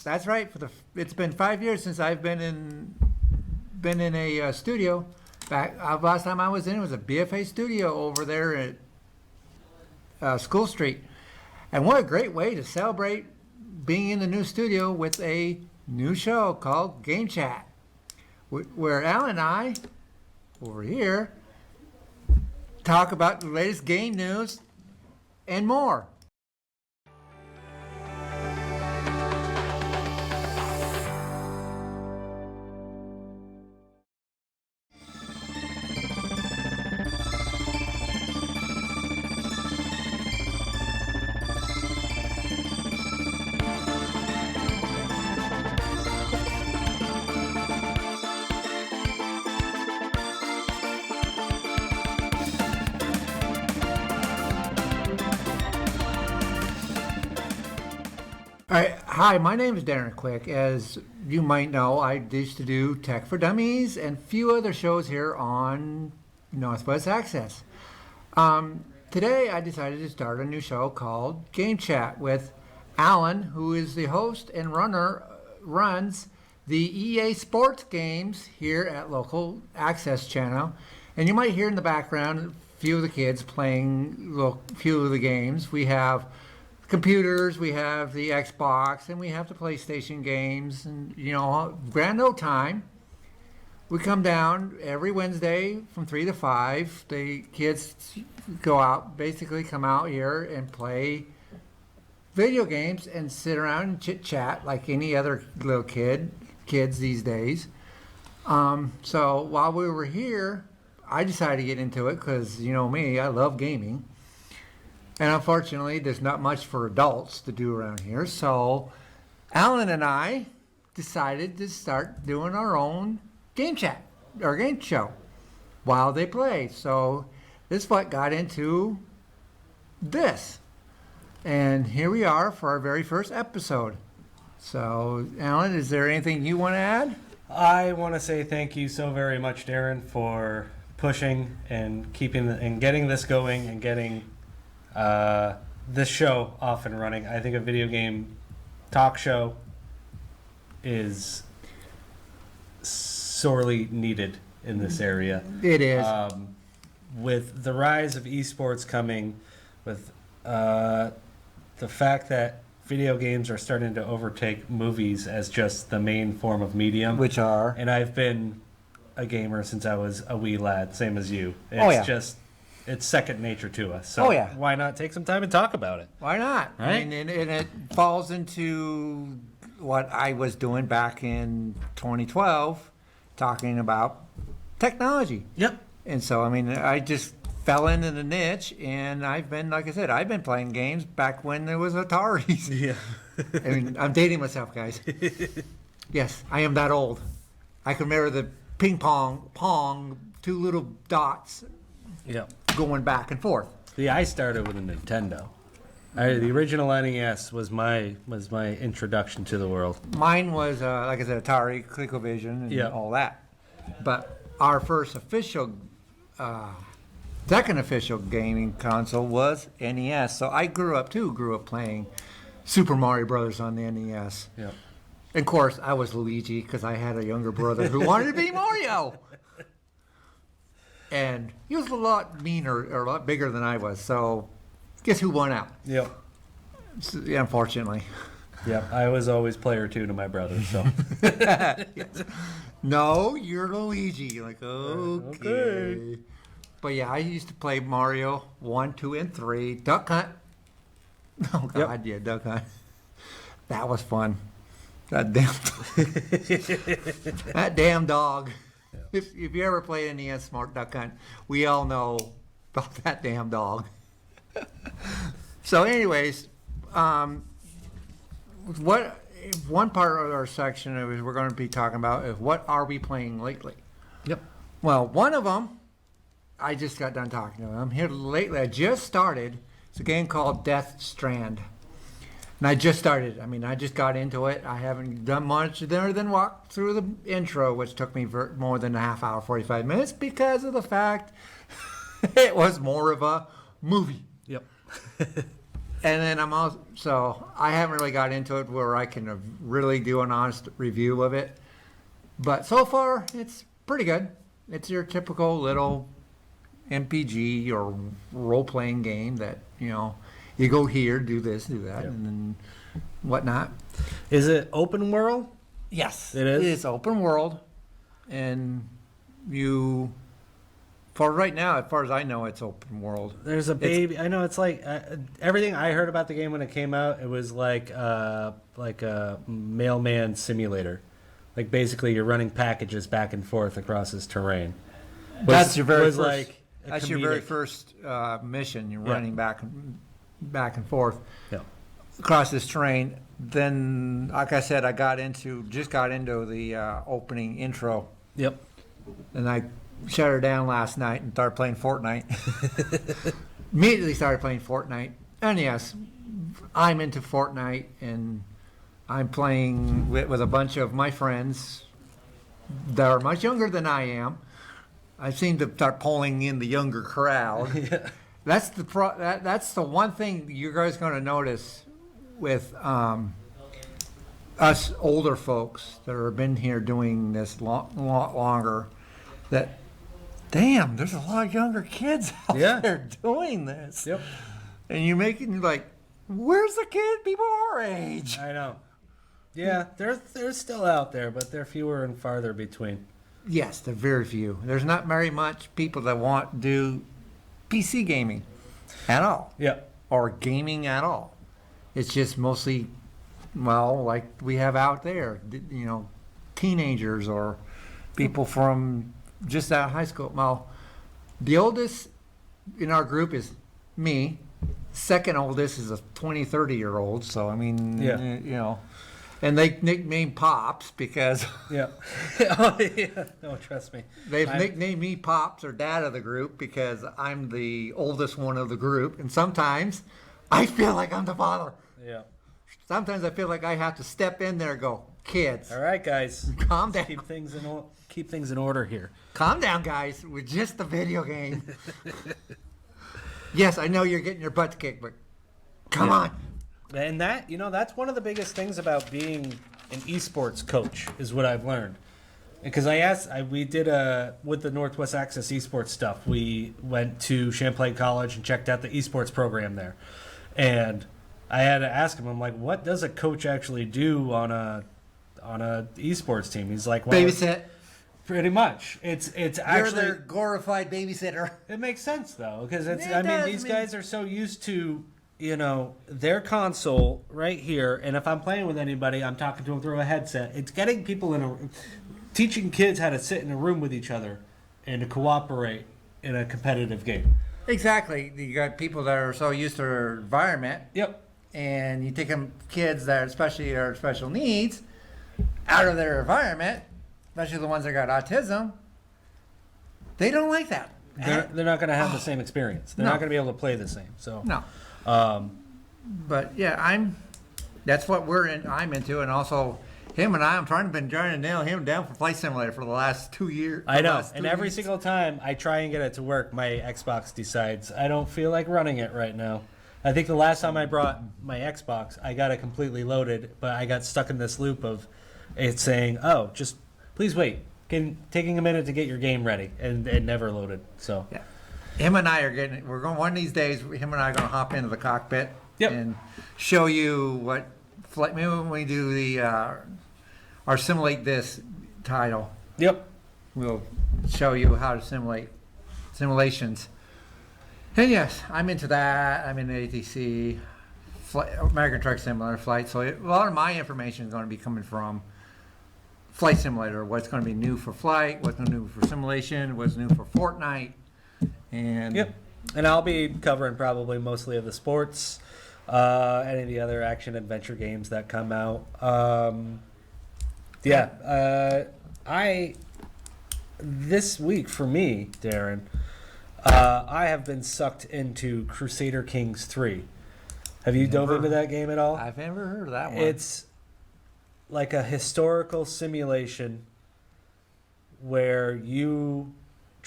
That's right. It's been 5 years since I've been in a studio. Last time I was in was a BFA studio over there at School Street. And what a great way to celebrate being in the new studio with a new show called Game Chat, where Alan and I, over here, talk about the latest game news and more. All right. Hi, my name is Darren Quick. As you might know, I used to do Tech for Dummies and a few other shows here on Northwest Access. Today, I decided to start a new show called Game Chat with Alan, who is the host and runs the EA Sports games here at Local Access Channel. And you might hear in the background a few of the kids playing a few of the games. We have computers, we have the Xbox, and we have the PlayStation games, and grand old time. We come down every Wednesday from 3 to 5. The kids come out here and play video games and sit around and chit chat like any other little kids these days. So while we were here, I decided to get into it because me, I love gaming. And unfortunately, there's not much for adults to do around here. So Alan and I decided to start doing our own game chat, or game show, while they play. So this is what got into this. And here we are for our very first episode. So Alan, is there anything you want to add? I want to say thank you so very much, Darren, for pushing and getting this going and getting this show off and running. I think a video game talk show is sorely needed in this area. It is. With the rise of esports coming, with the fact that video games are starting to overtake movies as just the main form of medium. Which are? And I've been a gamer since I was a wee lad, same as you. It's second nature to us. So why not take some time and talk about it? Why not? Right? I mean, and it falls into what I was doing back in 2012, talking about technology. Yep. And so, I mean, I just fell into the niche, and I've been, like I said, I've been playing games back when there was Ataris. Yeah. I mean, I'm dating myself, guys. Yes, I am that old. I can remember the pong, two little dots. Yep. Going back and forth. See, I started with a Nintendo. The original NES was my introduction to the world. Mine was, like I said, Atari, ColecoVision, and all that. But our first second official gaming console was NES. So I grew up playing Super Mario Brothers on the NES. Yeah. And of course, I was Luigi because I had a younger brother who wanted to be Mario. And he was a lot meaner, or a lot bigger than I was. So, guess who won out? Yep. So, yeah, unfortunately. Yep. I was always player 2 to my brother. So. No, you're Luigi. You're like, okay. But yeah, I used to play Mario 1, 2, and 3. Duck Hunt. Oh God, yeah, Duck Hunt. That was fun. That damn dog. If you ever played NES Smart Duck Hunt, we all know about that damn dog. So anyways, one part of our section is we're going to be talking about is what are we playing lately? Yep. Well, one of them, I just got done talking to them. Here lately, I just started. It's a game called Death Strand. And I just started. I mean, I just got into it. I haven't done much other than walk through the intro, which took me more than a half hour, 45 minutes, because of the fact it was more of a movie. Yep. And then I'm also, so I haven't really got into it where I can really do an honest review of it. But so far, it's pretty good. It's your typical little MPG or role-playing game that, you go here, do this, do that, and then whatnot. Is it open world? Yes. It is? It's open world. And for right now, as far as I know, it's open world. There's a baby. I know it's like everything I heard about the game when it came out. It was like a mailman simulator. Like basically, you're running packages back and forth across this terrain. That's your very first. Like That's your very first mission. You're running back and forth across this terrain. Then, like I said, I just got into the opening intro. Yep. And I shut her down last night and started playing Fortnite. Immediately started playing Fortnite. And yes, I'm into Fortnite, and I'm playing with a bunch of my friends that are much younger than I am. I seem to start pulling in the younger crowd. Yeah. That's the one thing you guys going to notice with us older folks that have been here doing this lot longer. That, damn, there's a lot of younger kids out there doing this. Yep. And you're making like, where's the kid people our age? I know. Yeah, they're still out there, but they're fewer and farther between. Yes, they're very few. There's not very much people that want to do PC gaming at all. Yeah. Or gaming at all. It's just mostly, well, like we have out there, teenagers or people from just out of high school. Well, the oldest in our group is me. Second oldest is a 20, 30-year-old. So, I mean, and they nicknamed Pops because Yeah. Oh, yeah. No, trust me. they've nicknamed me Pops or Dad of the group because I'm the oldest one of the group. And sometimes I feel like I'm the father. Yeah. Sometimes I feel like I have to step in there and go, kids, All right, guys. calm down. Keep things in order here. Calm down, guys. We're just a video game. Yes, I know you're getting your butts kicked, but come on. And that's one of the biggest things about being an esports coach is what I've learned. Because we did with the Northwest Access esports stuff, we went to Champlain College and checked out the esports program there. And I had to ask him, I'm like, what does a coach actually do on a esports team? He's like, well, Babysit. pretty much. It's actually You're their glorified babysitter. It makes sense though, because these guys are so used to their console right here, and if I'm playing with anybody, I'm talking to them through a headset. It's getting people teaching kids how to sit in a room with each other and to cooperate in a competitive game. Exactly. You got people that are so used to their environment. Yep. And you take them kids that especially are special needs out of their environment, especially the ones that got autism. They don't like that. They're not going to have the same experience. They're No. not going to be able to play the same. So No. But yeah, that's what I'm into, and also him and I'm trying to nail him down for Flight Simulator for the last 2 years. I know, and every single time I try and get it to work, my Xbox decides I don't feel like running it right now. I think the last time I brought my Xbox, I got it completely loaded, but I got stuck in this loop of it saying, "Oh, just please wait," taking a minute to get your game ready, and it never loaded. So yeah, him and I we're going one of these days. Him and I are going to hop into the cockpit and show you what flight. Maybe when we do the our simulate this title. Yep. We'll show you how to simulate simulations. And yes, I'm into that. I'm in ATC, American Truck Simulator flight. So a lot of my information is going to be coming from Flight Simulator. What's going to be new for flight? What's new for simulation? What's new for Fortnite? And Yep. And I'll be covering probably mostly of the sports, any of the other action adventure games that come out. This week for me, Darren, I have been sucked into Crusader Kings 3. Have you dove into that game at all? I've never heard of that one. It's like a historical simulation where you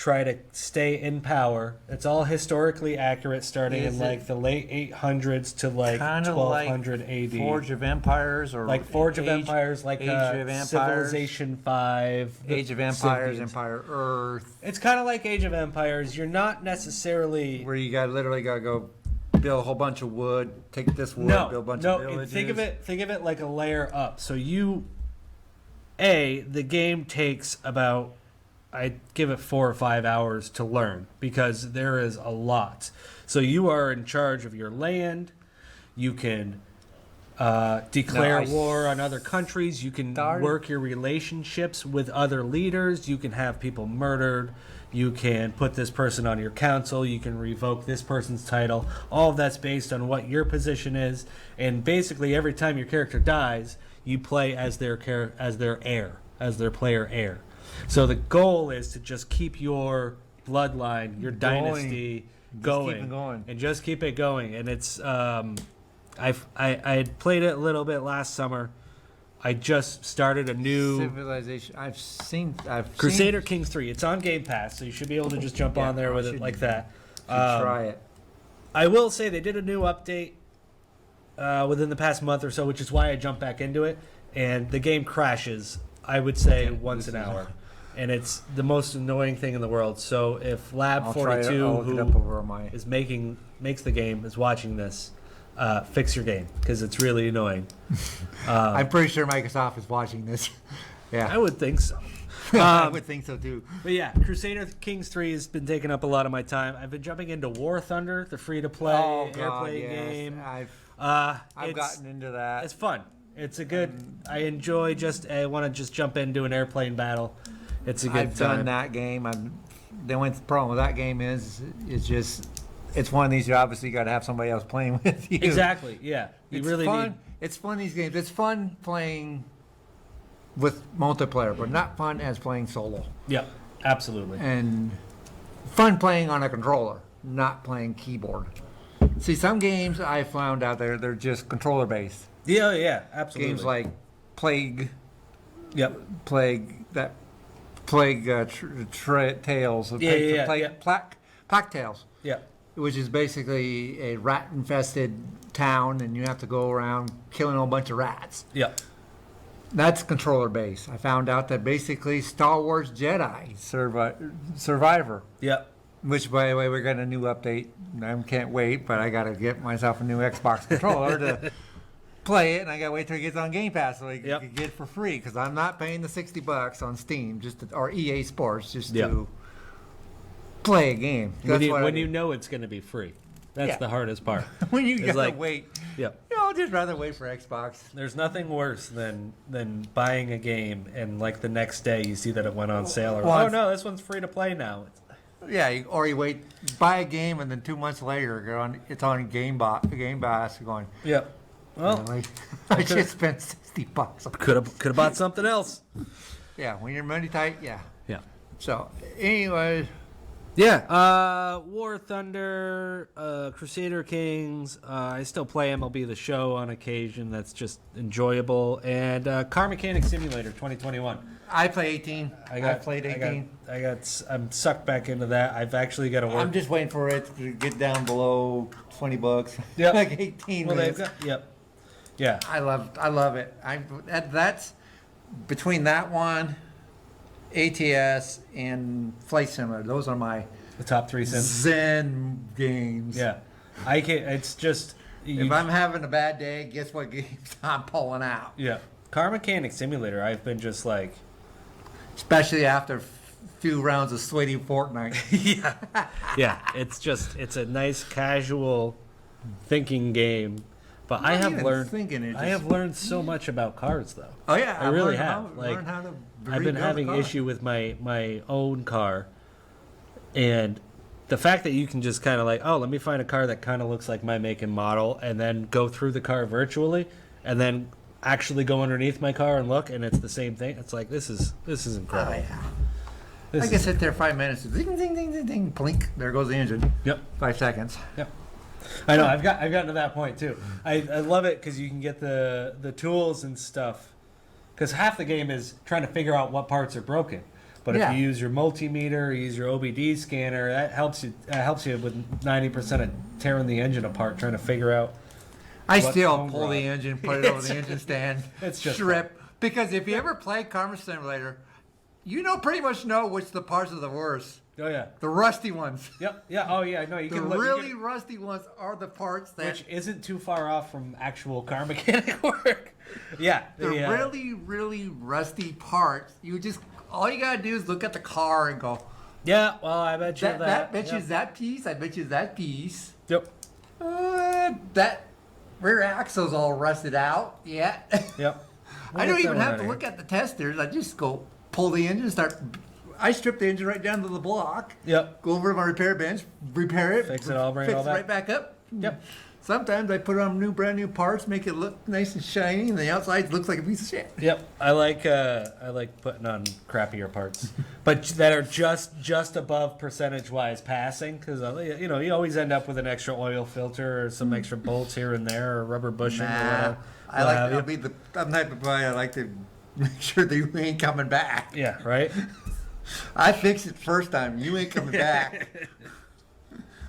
try to stay in power. It's all historically accurate, starting Is in it like the late 800s to like Kinda 1200 like AD. Forge of Empires, or Like Forge of Empires, like Age of Empires, Civilization 5. Age of Empires, Civ games. Empire Earth, It's kind of like Age of Empires. You're not necessarily where you literally got to go build a whole bunch of wood, take this wood, build a bunch of villages. Think of it like a layer up. So the game takes about, I give it 4 or 5 hours to learn because there is a lot. So you are in charge of your land. You can declare war on other countries. You can work your relationships with other leaders. You can have people murdered. You can put this person on your council. You can revoke this person's title. All of that's based on what your position is. And basically, every time your character dies, you play as their player heir. So the goal is to just keep your bloodline, your dynasty going, and just keep it going. And it's I had played it a little bit last summer. I just started a new Civilization. I've seen Crusader Kings 3. It's on Game Pass, so you should be able to just jump on there with it like that. Try it. I will say they did a new update within the past month or so, which is why I jumped back into it. And the game crashes, I would say, once an hour. And it's the most annoying thing in the world. So if Lab 42, who makes the game, is watching this, fix your game because it's really annoying. I'm pretty sure Microsoft is watching this. Yeah, I would think so. I would think so too. But yeah, Crusader Kings 3 has been taking up a lot of my time. I've been jumping into War Thunder, the free-to-play airplane game. I've gotten into that. It's fun. It's a good. I enjoy I want to just jump into an airplane battle. It's a good I've time. done that game. The only problem with that game is just it's one of these you obviously got to have somebody else playing with you. Exactly. Yeah. It's really fun. need. It's fun, these games. It's fun playing with multiplayer, but not fun as playing solo. Yeah. Absolutely. And fun playing on a controller, not playing keyboard. See, some games I found out there they're just controller based. Yeah. Yeah. Absolutely. Games like Plague. Yep. Plague Tales. Plague Tales. Yeah. Which is basically a rat-infested town, and you have to go around killing a whole bunch of rats. Yeah. That's controller-based. I found out that basically Star Wars Jedi Survivor. Yeah. Which, by the way, we're getting a new update. I can't wait, but I got to get myself a new Xbox controller to play it, and I got to wait till it gets on Game Pass so I can get it for free, because I'm not paying the $60 on Steam or EA Sports just to play a game. When you know it's going to be free. That's the hardest part. When you gotta wait. Yep. I'll just rather wait for Xbox. There's nothing worse than buying a game and like the next day you see that it went on sale or oh no, this one's free to play now. Yeah, or you buy a game and then 2 months later it's on Game Pass. You're going. Yep. Well, I should spend $60. Could have bought something else. Yeah, when you're money tight, yeah. Yeah. So, anyway. Yeah, War Thunder, Crusader Kings. I still play MLB The Show on occasion. That's just enjoyable. And Car Mechanic Simulator 2021. I play 18. I played 18. I'm sucked back into that. I've actually got to work. I'm just waiting for it to get down below $20. Yep. Like 18. Well, they've got. Yep. Yeah. I love it. That's between that one, ATS, and Flight Simulator. Those are the top 3 sims. Zen games. Yeah. I can't. It's just. If I'm having a bad day, guess what games I'm pulling out? Yeah. Car Mechanic Simulator. I've been just like. Especially after a few rounds of sweaty Fortnite. Yeah. Yeah. It's a nice casual thinking game. But I have learned so much about cars, though. Oh yeah, I really have. I've been having issue with my own car, and the fact that you can just kind of let me find a car that kind of looks like my make and model, and then go through the car virtually, and then actually go underneath my car and look, and it's the same thing. It's like this is incredible. Oh, yeah. I can sit there 5 minutes. Ding, ding, ding, ding, ding, blink. There goes the engine. Yep. 5 seconds. Yep. I know. I've gotten to that point too. I love it because you can get the tools and stuff. Because half the game is trying to figure out what parts are broken. But Yeah. if you use your multimeter, you use your OBD scanner, that helps you. Helps you with 90% of tearing the engine apart, trying to figure out. I What still home pull rod? the engine, put it over the engine stand, It's just strip. Because if you ever play Karma Simulator, you pretty much know which the parts are the worst. Oh yeah. The rusty ones. Yep. Yeah. Oh yeah. No, you The can look. really rusty ones are the parts that Which isn't too far off from actual car mechanic work. Yeah. the really, really rusty parts. All you gotta do is look at the car and go, Yeah. Well, I bet you that bet you Yep. is that piece. I bet you is that piece. Yep. That rear axle's all rusted out. Yeah. Yep. I don't even have to look at the testers. I just go pull the engine, I strip the engine right down to the block. Yep. Go over to my repair bench, repair it, Fix it all, bring it fix all it back. right back up. Yep. Sometimes I put on brand new parts, make it look nice and shiny, and the outside looks like a piece of shit. Yep. I like putting on crappier parts, but that are just above percentage-wise passing, because you always end up with an extra oil filter or some extra bolts here and there or rubber bushing or whatever. I like to I'm the type of guy I like to make sure that you ain't coming back. Yeah. Right. I fixed it first time. You ain't coming back.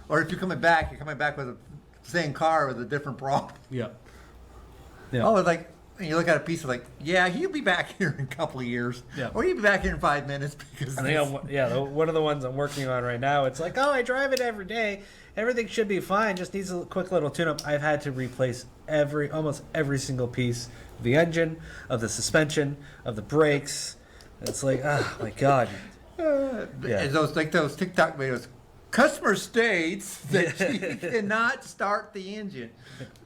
Or if you're coming back with the same car with a different problem. Yep. Yeah. Oh, it's like you look at a piece of yeah, he'll be back here in a couple of years. Yeah. Or he'll be back here in 5 minutes because one of the ones I'm working on right now, it's like, oh, I drive it every day. Everything should be fine. Just needs a quick little tune-up. I've had to replace almost every single piece of the engine, of the suspension, of the brakes. It's like, oh my God. Yeah. those TikTok videos. Customer states that you cannot start the engine.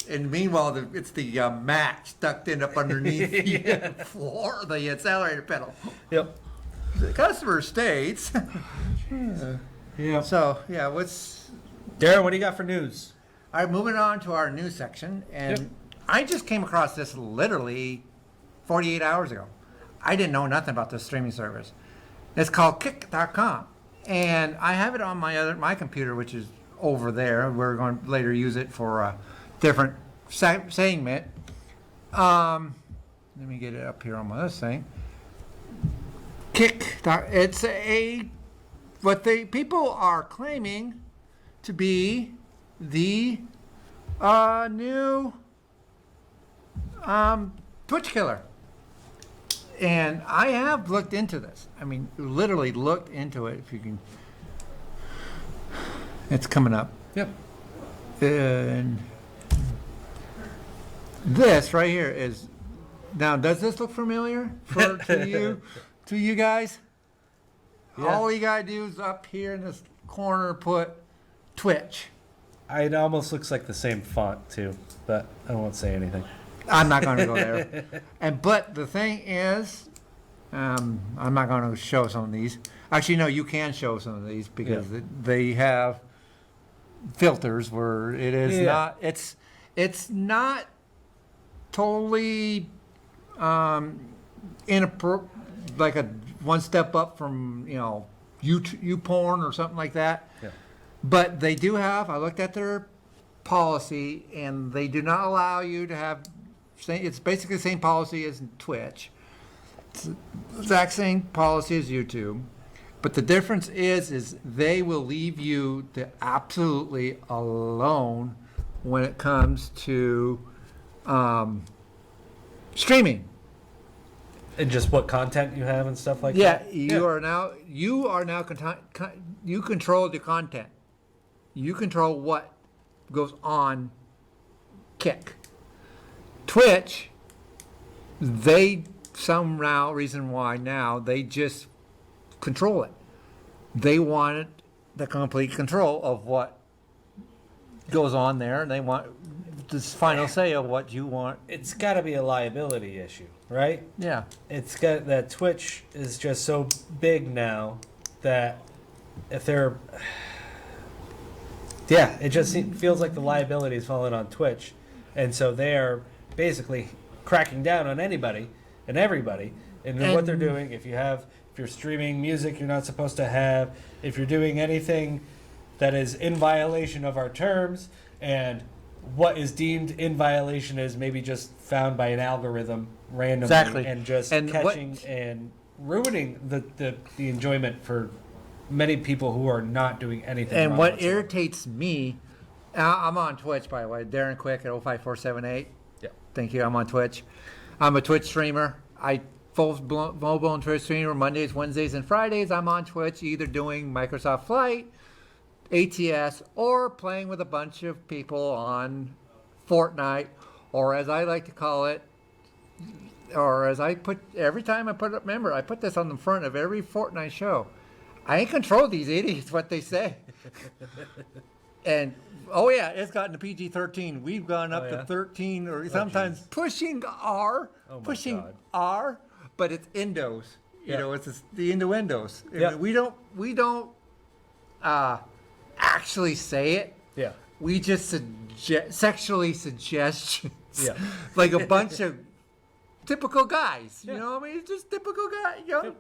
And meanwhile, it's the mat stuck in up underneath the floor, the accelerator pedal. Yep. The customer states. Yeah. So, Darren, what do you got for news? All right, moving on to our news section. And Yep. I just came across this literally 48 hours ago. I didn't know nothing about this streaming service. It's called Kick.com. And I have it on my computer, which is over there. We're going to later use it for a different segment. Let me get it up here on my other thing. Kick. It's what people are claiming to be the new Twitch killer. And I have looked into this. I mean, literally looked into it. If you can, it's coming up. Yep. And this right here is. Now, does this look familiar to you guys? Yeah. All you gotta do is up here in this corner put Twitch. It almost looks like the same font too, but I won't say anything. I'm not going to go there. But the thing is, I'm not going to show some of these. Actually, no, you can show some of these because they have filters where it is not. It's not totally inappropriate, like a one step up from you porn or something like that. Yeah. But they do have. I looked at their policy, and they do not allow you to have. It's basically the same policy as Twitch. It's the exact same policy as YouTube. But the difference is they will leave you absolutely alone when it comes to streaming. And just what content you have and stuff like Yeah, that. you are now you control the content. You control what goes on Kick. Twitch, they somehow reason why now they just control it. They want the complete control of what goes on there, and they want this final say of what you want. It's got to be a liability issue, right? Yeah. It's got that Twitch is just so big now that if they're it just feels like the liability is falling on Twitch, and so they're basically cracking down on anybody and everybody. And then what they're doing, if you're streaming music you're not supposed to have, if you're doing anything that is in violation of our terms, and what is deemed in violation is maybe just found by an algorithm randomly Exactly. and just And catching and ruining the enjoyment for many people who are not doing anything And wrong what whatsoever. irritates me, I'm on Twitch, by the way, Darren Quick at 05478. Yeah. Thank you. I'm on Twitch. I'm a Twitch streamer. I full-blown Twitch streamer Mondays, Wednesdays, and Fridays. I'm on Twitch either doing Microsoft Flight, ATS, or playing with a bunch of people on Fortnite, or as I like to call it, or as I put, every time I put up, remember, I put this on the front of every Fortnite show. I ain't control these idiots, what they say. And, oh yeah, it's gotten to PG-13. We've gone up to 13, or sometimes pushing R, pushing God. R, but it's Indos. You know, it's the innuendos. Yeah. We don't actually say it. Yeah. We just sexually suggestions. Yeah. Like a bunch of typical guys. You know, I mean, just typical guys, young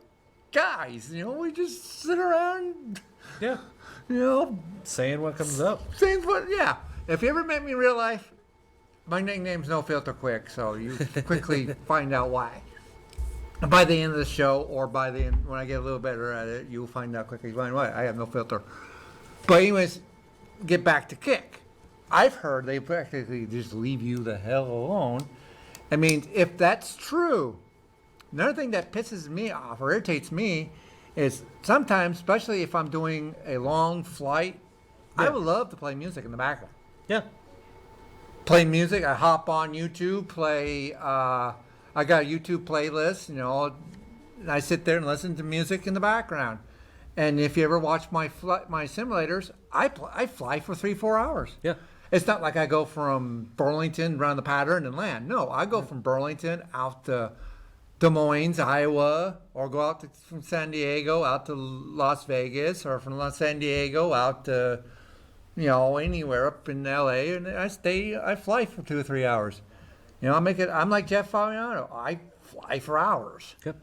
guys. You know, we just sit around, Yeah. you know, Saying what comes up. saying what, yeah. If you ever met me in real life, my nickname's No Filter Quick, so you quickly find out why. And by the end of the show, or by the end, when I get a little better at it, you'll find out quickly why I have no filter. But anyways, get back to Kick. I've heard they practically just leave you the hell alone. I mean, if that's true, another thing that pisses me off or irritates me is sometimes, especially if I'm doing a long flight, I would love to play music in the background. Yeah. Play music. I hop on YouTube, play. I got a YouTube playlist, you know, and I sit there and listen to music in the background. And if you ever watch my simulators, I fly for 3-4 hours. Yeah. It's not like I go from Burlington around the pattern and land. No, I go from Burlington out to Des Moines, Iowa, or go out from San Diego out to Las Vegas, or from San Diego out to, you know, anywhere up in LA, and I fly for 2 or 3 hours. You know, I'm like Jeff Fabiano. I fly for hours. Yep.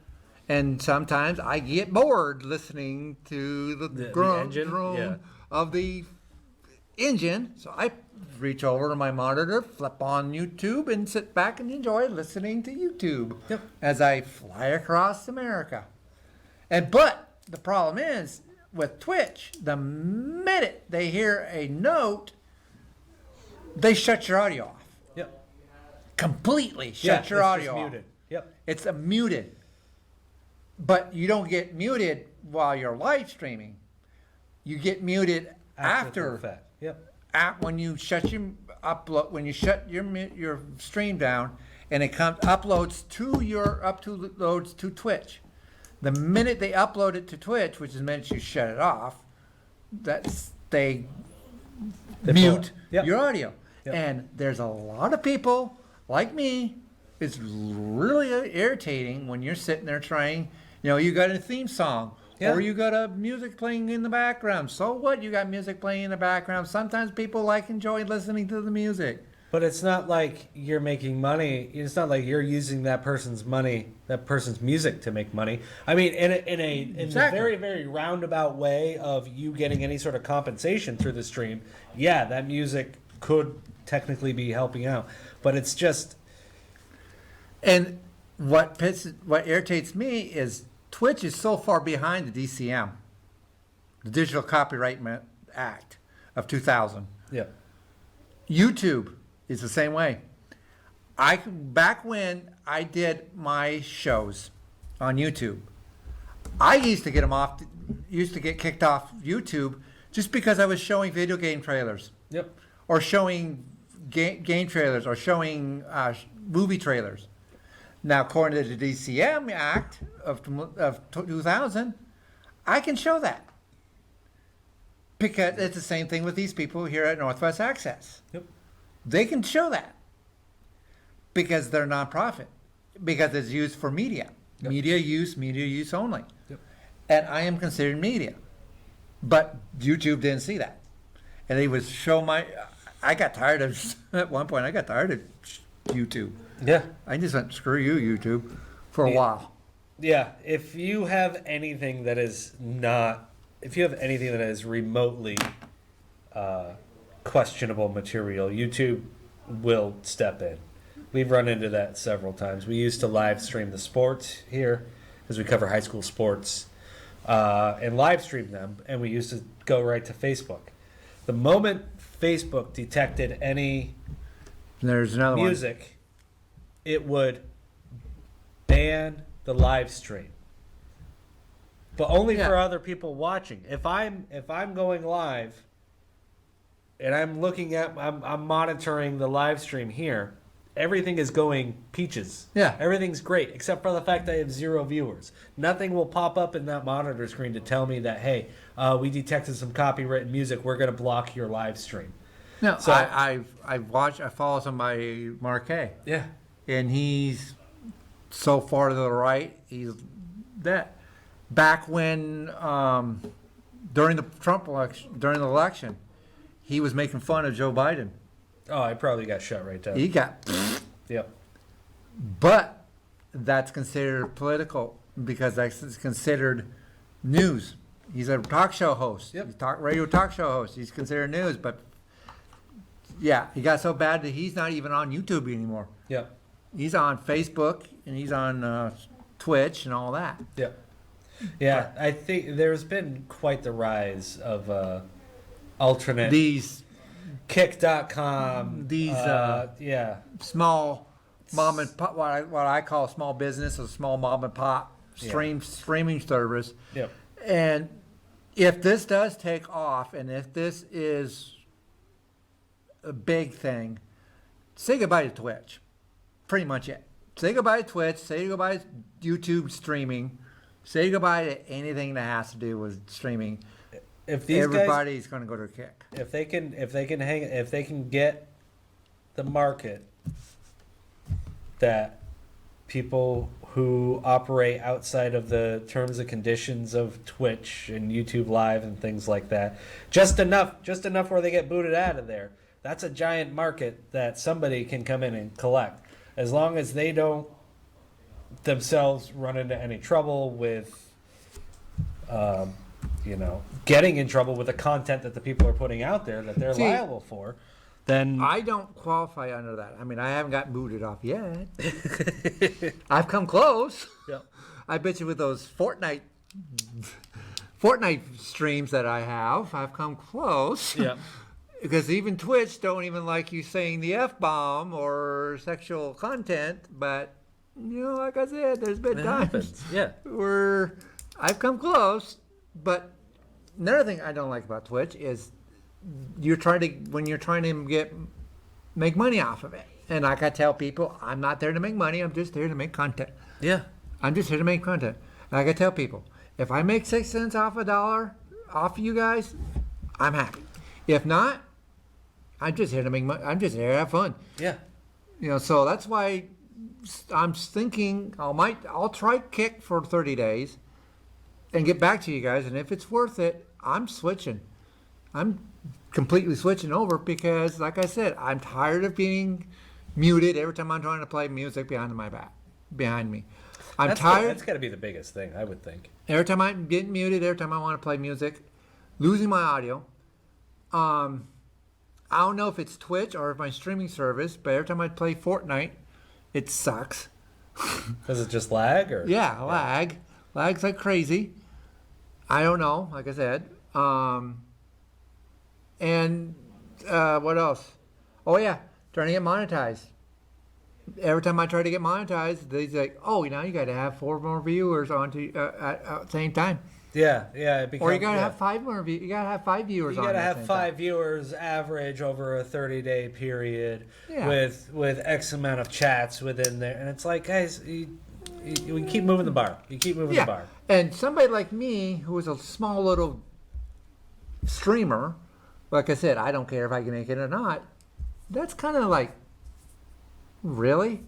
And sometimes I get bored listening to the engine? drone Yeah. of the engine. So I reach over to my monitor, flip on YouTube, and sit back and enjoy listening to YouTube as I fly across America. But the problem is with Twitch, the minute they hear a note, they shut your audio off. Yep. Completely shut your it's audio just off. muted. Yep. It's muted. But you don't get muted while you're live streaming. You get muted after the fact. Yep. when you shut your upload, when you shut your stream down, and it uploads to Twitch. The minute they upload it to Twitch, which is the minute you shut it off, they mute your audio. Yep. And there's a lot of people like me. It's really irritating when you're sitting there trying. You know, you got a theme song. Yeah. Or you got a music playing in the background. So what? You got music playing in the background. Sometimes people enjoy listening to the music. But it's not like you're making money. It's not like you're using that person's money, that person's music to make money. I mean, in a very, very roundabout way of you getting any sort of compensation through the stream. Yeah, that music could technically be helping out, but it's just. And what irritates me is Twitch is so far behind the DCM, the Digital Copyright Act of 2000. Yeah. YouTube is the same way. Back when I did my shows on YouTube, I used to get kicked off YouTube just because I was showing video game trailers. Yep. Or showing game trailers, or showing movie trailers. Now, according to the DCM Act of 2000, I can show that. Because it's the same thing with these people here at Northwest Access. Yep. They can show that. Because they're nonprofit. Because it's used for media. Yep. Media use only. Yep. And I am considered media. But YouTube didn't see that. And they would show I got tired of, at one point, I got tired of YouTube. Yeah. I just went, screw you, YouTube, for a while. Yeah. If you have anything that is remotely questionable material, YouTube will step in. We've run into that several times. We used to live stream the sports here, because we cover high school sports, and live stream them. And we used to go right to Facebook. The moment Facebook detected any There's another music, it would ban the live stream, but only for other people watching. If I'm going live and I'm looking at I'm monitoring the live stream here, everything is going peaches. Yeah. Everything's great except for the fact I have 0 viewers. Nothing will pop up in that monitor screen to tell me that, hey, we detected some copyrighted music, we're going to block your live stream. No, So- I follow somebody, Marquet, Yeah. and he's so far to the right. He's that back when during the Trump election, during the election, he was making fun of Joe Biden. Oh, I probably got shut right down. He got, Yep. but that's considered political because that's considered news. He's a talk show host. Yep. He's radio talk show host. He's considered news, but yeah, he got so bad that he's not even on YouTube anymore. Yep. He's on Facebook and he's on Twitch and all that. Yep. Yeah, I think there's been quite the rise of alternate These kick.com. These small mom and pop, what I call small business, a small mom and pop streaming service. Yep. And if this does take off, and if this is a big thing, say goodbye to Twitch. Pretty much it. Say goodbye to Twitch. Say goodbye to YouTube streaming. Say goodbye to anything that has to do with streaming. If these Everybody's going to go to a kick. if they can get the market that people who operate outside of the terms and conditions of Twitch and YouTube Live and things like that, just enough where they get booted out of there. That's a giant market that somebody can come in and collect, as long as they don't themselves run into any trouble with, getting in trouble with the content that the people are putting out there that they're liable for. Then I don't qualify under that. I mean, I haven't got booted off yet. I've come close. yeah. I bet you with those Fortnite streams that I have, I've come close. Yeah. Because even Twitch don't even like you saying the F-bomb or sexual content, but, like I said, there's been It times happens. Yeah. where I've come close. But another thing I don't like about Twitch is when you're trying to make money off of it. And like I tell people, I'm not there to make money, I'm just there to make content. Yeah. I'm just here to make content. Like I tell people, if I make 6 cents off a dollar off of you guys, I'm happy. If not, I'm just here to make money. I'm just here to have fun. Yeah. So that's why I'm thinking I'll try Kick for 30 days and get back to you guys. And if it's worth it, I'm switching. I'm completely switching over because, like I said, I'm tired of being muted every time I'm trying to play music behind me. I'm tired. That's got to be the biggest thing, I would think. Every time I'm getting muted, every time I want to play music, losing my audio. I don't know if it's Twitch or my streaming service, but every time I play Fortnite, it sucks. Does it just lag or? Yeah, lag. Lags like crazy. I don't know, like I said. And what else? Oh, yeah, trying to get monetized. Every time I try to get monetized, they say, "Oh, now you got to have 4 more viewers at the same time." Yeah. It becomes, Or you got to have 5 more. You got to have 5 viewers. You got to at the have same 5 time. viewers average over a 30-day period Yeah. with X amount of chats within there, and it's like, guys, we keep moving the bar. You keep moving the bar. And somebody like me, who is a small little streamer, like I said, I don't care if I can make it or not. That's kind of like, really?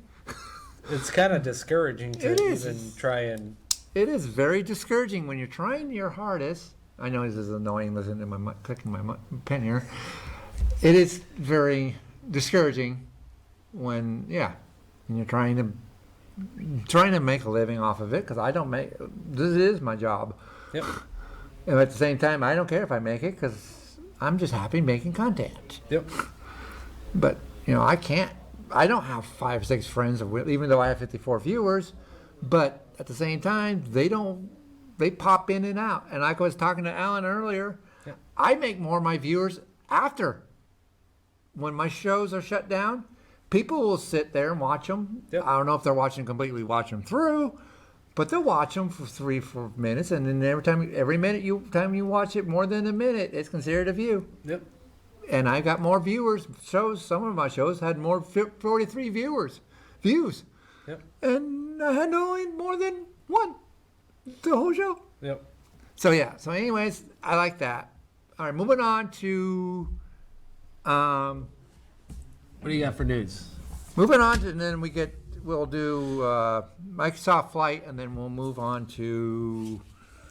It's kind of discouraging to It is. even try and. It is very discouraging when you're trying your hardest. I know this is annoying listening to my clicking my pen here. It is very discouraging when you're trying to make a living off of it, because I don't make this is my job. Yep. And at the same time, I don't care if I make it because I'm just happy making content. Yep. But I don't have 5 or 6 friends, even though I have 54 viewers. But at the same time, they pop in and out. And like I was talking to Alan earlier, I make more of my viewers after. When my shows are shut down, people will sit there and watch them. I don't know if they're watch them through, but they'll watch them for 3-4 minutes, and then every minute time you watch it more than a minute, it's considered a view. Yep. And I got more viewers. Some of my shows had more 43 views. Yep. And I had only more than one the whole show. Yep. So yeah. So anyways, I like that. All right, moving on to What do you got for news? moving on to, and then we'll do Microsoft Flight, and then we'll move on to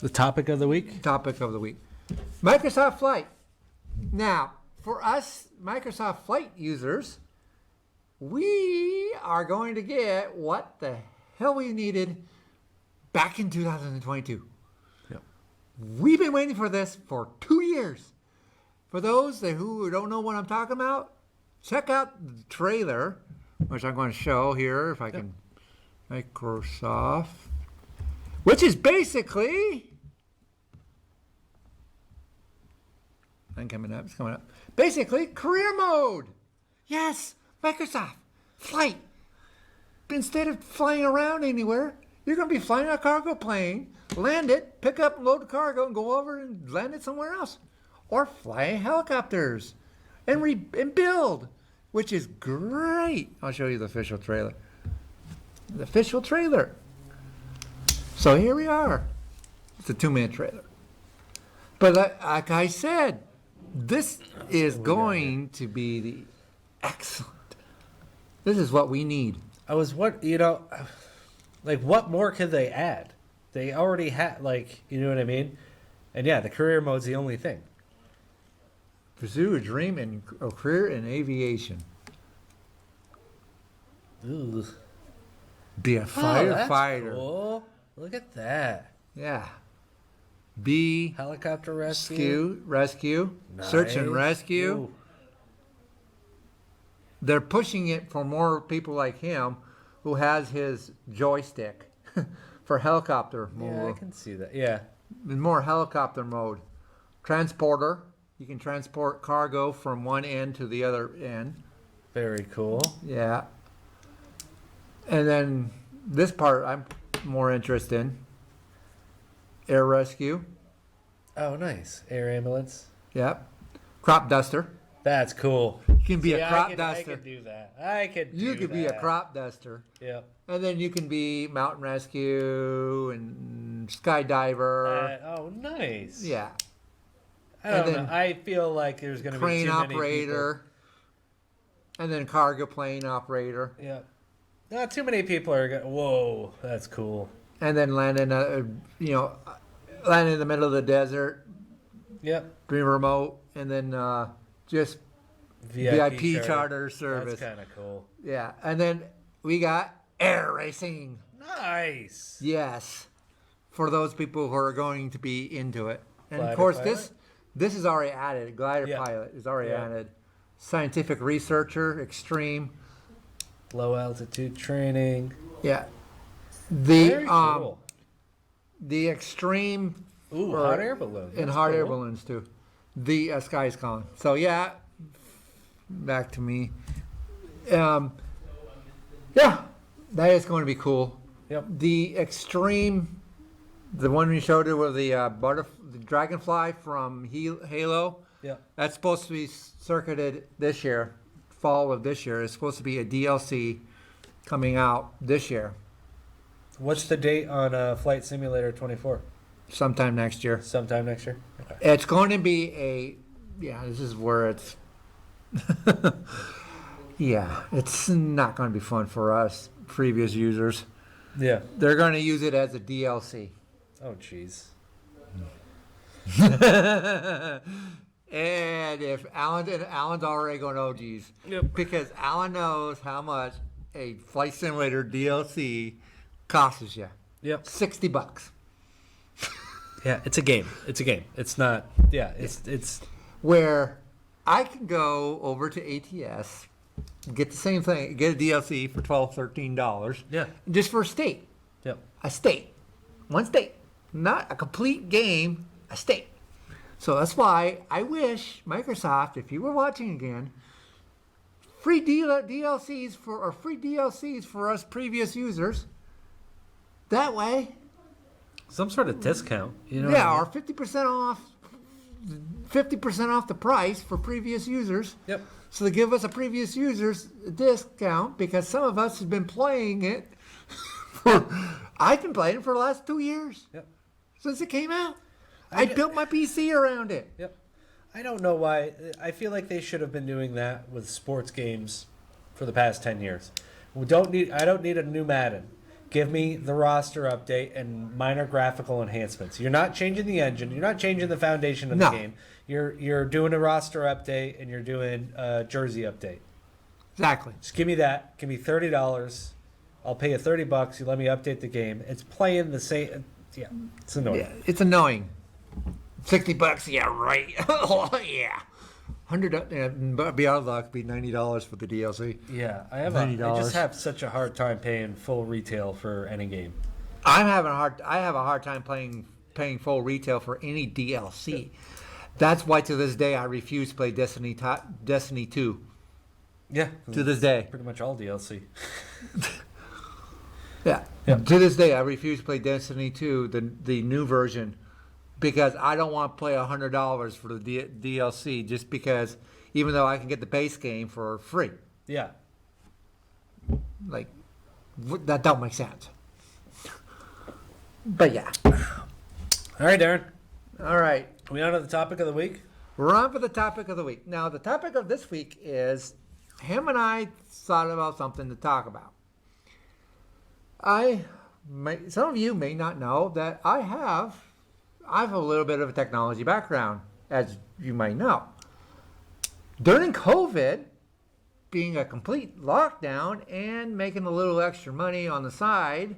The topic of the week? topic of the week. Microsoft Flight. Now, for us Microsoft Flight users, we are going to get what the hell we needed back in 2022. Yep. We've been waiting for this for 2 years. For those who don't know what I'm talking about, check out the trailer, which I'm going to show here if I can. Microsoft, which is basically, it's coming up. Basically, career mode. Yes, Microsoft Flight. Instead of flying around anywhere, you're going to be flying a cargo plane, land it, pick up and load the cargo, and go over and land it somewhere else. Or fly helicopters and build, which is great. I'll show you the official trailer. So here we are. It's a 2-minute trailer. But like I said, this is going to be the excellent. This is what we need. What more could they add? They already had, you know what I mean? And yeah, the career mode's the only thing. Pursue a dream and a career in aviation. Ooh. Be a firefighter. That's cool. Look at that. Yeah. Be Helicopter rescue. Nice. Search and rescue. Ooh. They're pushing it for more people like him who has his joystick for helicopter mode. Yeah, I can see that. Yeah. In more helicopter mode. Transporter. You can transport cargo from one end to the other end. Very cool. Yeah. And then this part I'm more interested in. Air rescue. Oh, nice. Air ambulance. Yep. Crop duster. That's cool. You can be a crop duster. I could do that. You could be a crop duster. Yep. And then you can be mountain rescue and skydiver. Oh, nice. Yeah. I don't know. I feel like there's going to be crane too operator. And then cargo plane operator. many people. Yeah. Not too many people are going. Whoa, that's cool. And then land in the middle of the desert. Yep. Be remote, and then just VIP charter service. That's kind of cool. Yeah, and then we got air racing. Nice. Yes, for those people who are going to be into it. And Glider of course, pilot? this is already added. Glider pilot is already added. Scientific researcher, extreme. Low altitude training. Yeah. Very cool. The extreme. Ooh, hot air balloons. And That's hot air cool. balloons too. The sky is calling. So yeah, back to me. Yeah, that is going to be cool. Yep. The extreme, the one we showed it with the the dragonfly from Halo. Yep. That's supposed to be circuited this year, fall of this year. It's supposed to be a DLC coming out this year, What's the date on Flight Simulator 24? sometime next year. Sometime next year? Okay. It's going to be this is where it's, it's not going to be fun for us, previous users. Yeah. They're going to use it as a DLC. Oh, jeez. And if Alan's already going, oh, geez. Yep. Because Alan knows how much a Flight Simulator DLC costs you. Yep. $60. Yeah, it's a game. It's not. Yeah, it's. Where I can go over to ATS, get the same thing, get a DLC for $12, $13. Yeah. Just for a state. Yep. a state. One state. Not a complete game, a state. So that's why I wish Microsoft, if you were watching again, free DLCs for us previous users. That way, Some sort of discount. You know yeah, what I or 50% off the price for previous users. Yep. So they give us a previous users discount because some of us have been playing it. I've been playing it for the last 2 years. Yep. Since it came out. I built my PC around it. Yep. I don't know why. I feel like they should have been doing that with sports games for the past 10 years. I don't need a new Madden. Give me the roster update and minor graphical enhancements. You're not changing the engine. You're not changing the foundation of the game. You're doing a roster update and you're doing a jersey update. Exactly. Just give me that. Give me $30. I'll pay you $30. You let me update the game. It's playing the same. Yeah, it's annoying. Yeah, it's annoying. $60, yeah, right. Oh, yeah. $100, be out of luck, be $90 for the DLC. Yeah, I $90. just have such a hard time paying full retail for any game. I have a hard time paying full retail for any DLC. That's why to this day I refuse to play Destiny 2. Yeah, To this day. pretty much all DLC. Yeah. Yeah. To this day I refuse to play Destiny 2, the new version, because I don't want to play $100 for the DLC just because, even though I can get the base game for free. Yeah. Like, that don't make sense. But yeah. All right, Darren. All right. Are we on to the topic of the week? We're on for the topic of the week. Now, the topic of this week is him and I thought about something to talk about. Some of you may not know that I have a little bit of a technology background, as you might know. During COVID, being a complete lockdown and making a little extra money on the side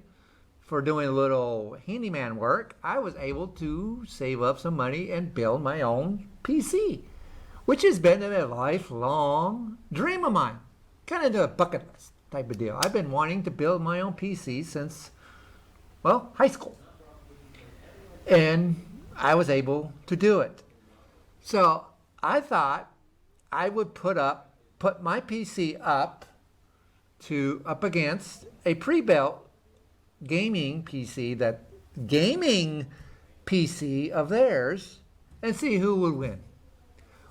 for doing a little handyman work, I was able to save up some money and build my own PC, which has been a lifelong dream of mine. Kind of a bucket list type of deal. I've been wanting to build my own PC since, well, high school. And I was able to do it. So I thought I would put my PC up against a pre-built gaming PC of theirs, and see who would win.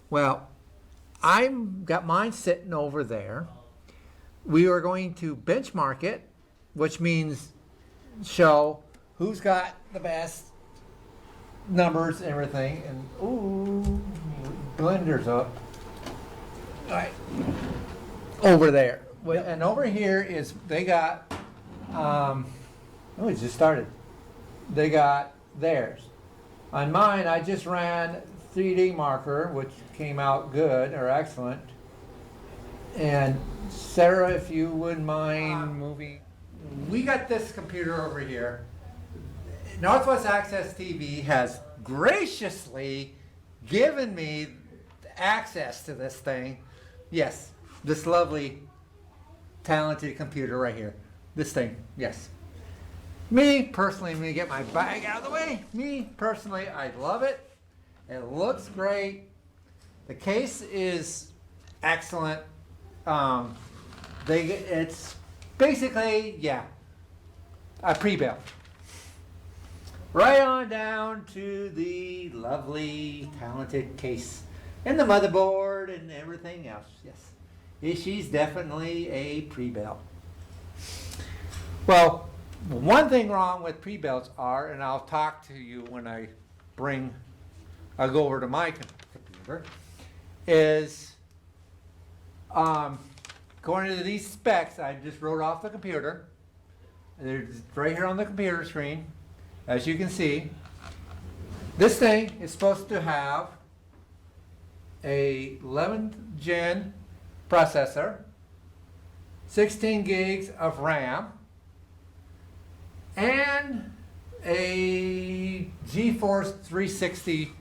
Well, I've got mine sitting over there. We are going to benchmark it, which means show who's got the best numbers and everything. And ooh, blender's up. All right, over there. And over here is they got. It just started. They got theirs. On mine, I just ran 3D marker, which came out good or excellent. And Sarah, if you wouldn't mind moving. We got this computer over here. Northwest Access TV has graciously given me access to this thing. Yes, this lovely, talented computer right here. This thing, yes. Me, personally, I'm going to get my bag out of the way. Me, personally, I love it. It looks great. The case is excellent. It's basically, yeah, a pre-built. Right on down to the lovely, talented case. And the motherboard and everything else, yes. She's definitely a pre-built. Well, one thing wrong with pre-builts are, and I'll talk to you when I'll go over to my computer, is according to these specs I just wrote off the computer. They're right here on the computer screen. As you can see, this thing is supposed to have a 11th gen processor, 16 gigs of RAM, and a GeForce 360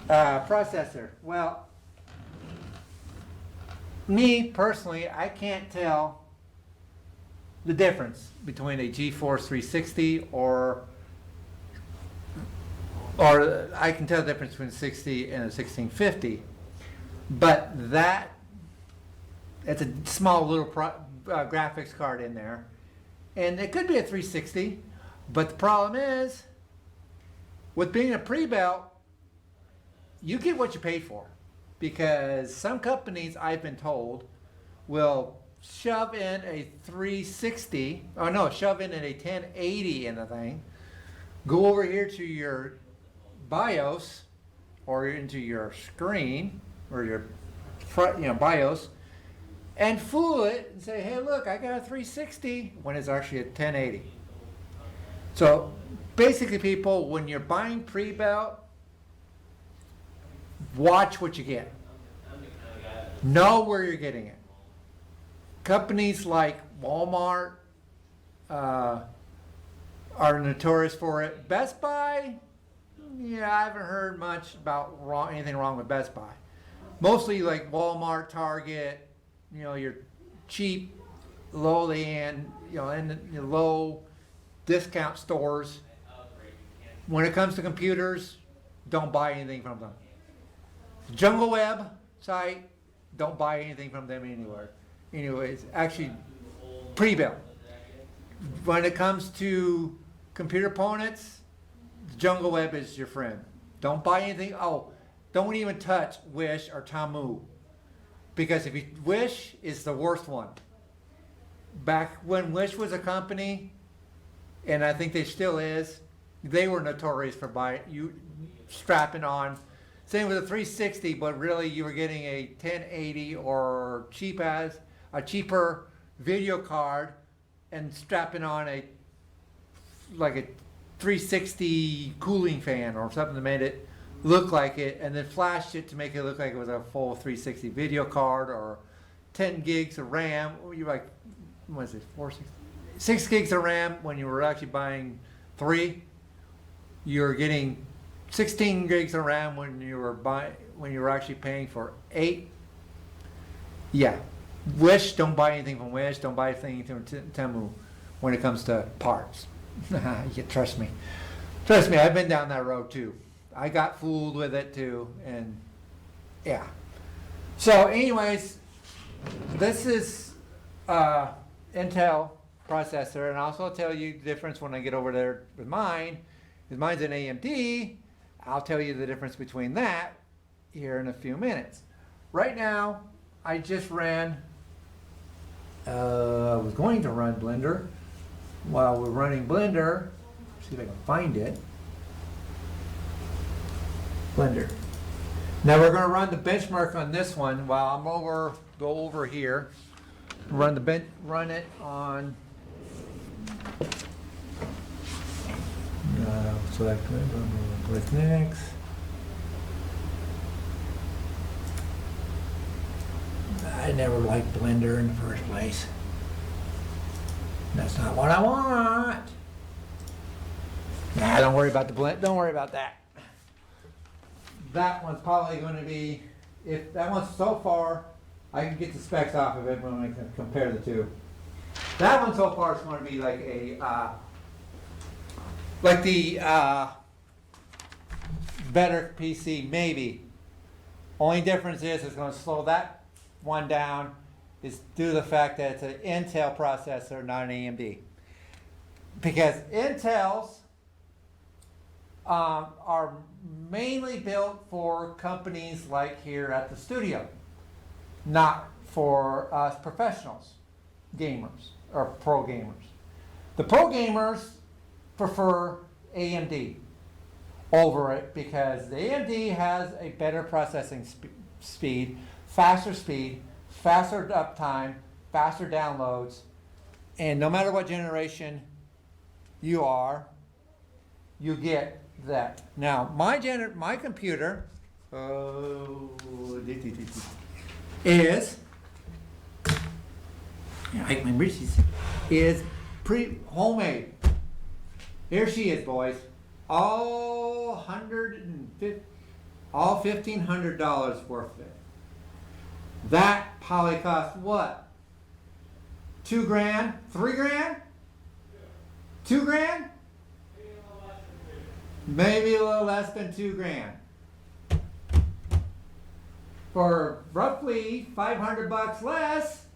processor. Well, me personally, I can't tell the difference between a GeForce 360 or I can tell the difference between a 60 and a 1650. But it's a small little graphics card in there. And it could be a 360, but the problem is, with being a pre-built, you get what you paid for. Because some companies, I've been told, will shove in a 360, shove in a 1080 in the thing, go over here to your BIOS, or into your screen, or your BIOS, and fool it and say, hey, look, I got a 360 when it's actually a 1080. So basically, people, when you're buying pre-built, watch what you get. Know where you're getting it. Companies like Walmart are notorious for it. Best Buy, yeah, I haven't heard much about anything wrong with Best Buy. Mostly like Walmart, Target, your cheap, lowly end, and the low discount stores. When it comes to computers, don't buy anything from them. Jungle Web site, don't buy anything from them anywhere. Anyways, actually pre-built. When it comes to computer components, Jungle Web is your friend. Don't buy anything. Don't even touch Wish or Tamu. Because Wish is the worst one. Back when Wish was a company, and I think they still is, they were notorious for strapping on. Same with a 360, but really you were getting a 1080 or a cheaper video card and strapping on a 360 cooling fan or something that made it look like it, and then flashed it to make it look like it was a full 360 video card, or 10 gigs of RAM. You're like, what is it, 6 gigs of RAM when you were actually buying 3. You're getting 16 gigs of RAM when you were actually paying for 8. Yeah, Wish, don't buy anything from Wish. Don't buy anything from Temu when it comes to parts. Trust me. Trust me, I've been down that road too. I got fooled with it too, and yeah. So anyways, this is Intel processor, and also I'll tell you the difference when I get over there with mine. Because mine's an AMD. I'll tell you the difference between that here in a few minutes. Right now, I just ran, I was going to run Blender. While we're running Blender, see if I can find it. Blender. Now we're going to run the benchmark on this one while I'm go over here, run it on. Select click next. I never liked Blender in the first place. That's not what I want. Nah, don't worry about the blend. Don't worry about that. That one's probably going to be, if that one's so far, I can get the specs off of it when I can compare the two. That one so far is going to be like the better PC, maybe. Only difference is it's going to slow that one down is due to the fact that it's an Intel processor, not an AMD. Because Intels are mainly built for companies like here at the studio, not for us professionals, gamers, or pro gamers. The pro gamers prefer AMD over it because the AMD has a better processing speed, faster uptime, faster downloads, and no matter what generation you are, you get that. Now, my computer is homemade. Here she is, boys. All $1,500 worth of it. That probably cost what? $2,000, $3,000, $2,000, maybe a little less than $2,000. For roughly $500 less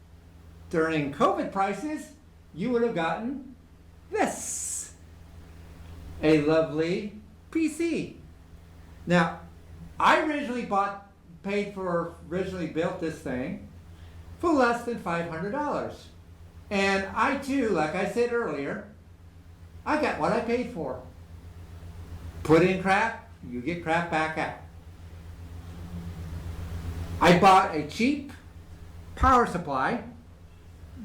during COVID prices, you would have gotten this, a lovely PC. Now, I originally built this thing for less than $500. And I too, like I said earlier, I got what I paid for. Put in crap, you get crap back out. I bought a cheap power supply,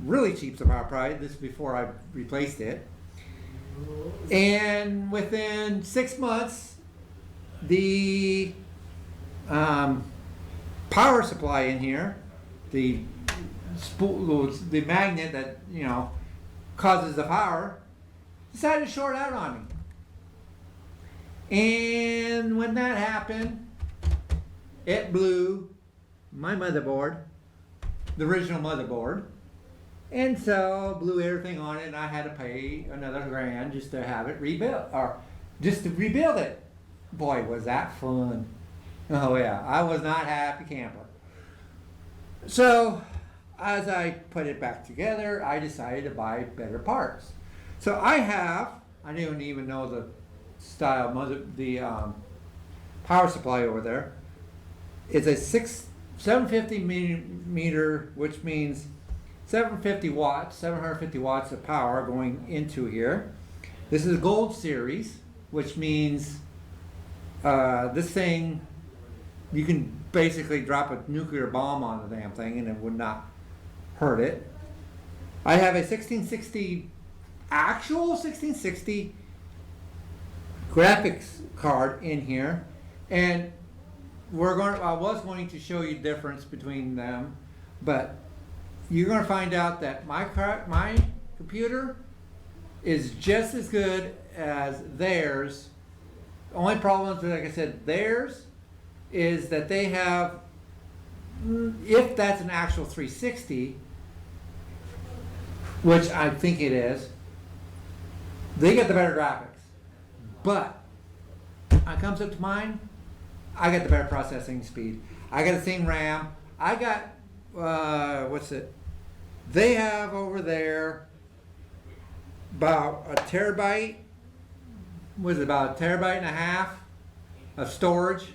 really cheap power supply, this is before I replaced it. And within 6 months, the power supply in here, the magnet that, you know, causes the power, decided to short out on me. And when that happened, it blew my motherboard, the original motherboard, and so blew everything on it, and I had to pay another $1,000 just to have it rebuilt, or just to rebuild it. Boy, was that fun. Oh yeah, I was not a happy camper. So, as I put it back together, I decided to buy better parts. So I didn't even know the style, power supply over there. It's a 750 meter, which means 750 watts of power going into here. This is a gold series, which means this thing, you can basically drop a nuclear bomb on the damn thing and it would not hurt it. I have a 1660, actual 1660 graphics card in here, and I was going to show you the difference between them, but you're going to find out that my computer is just as good as theirs. The only problem is, like I said, theirs is that they have, if that's an actual 360, which I think it is, they get the better graphics. But when it comes up to mine, I got the better processing speed. I got the same RAM. I got, they have over there about a terabyte, about a terabyte and a half of storage.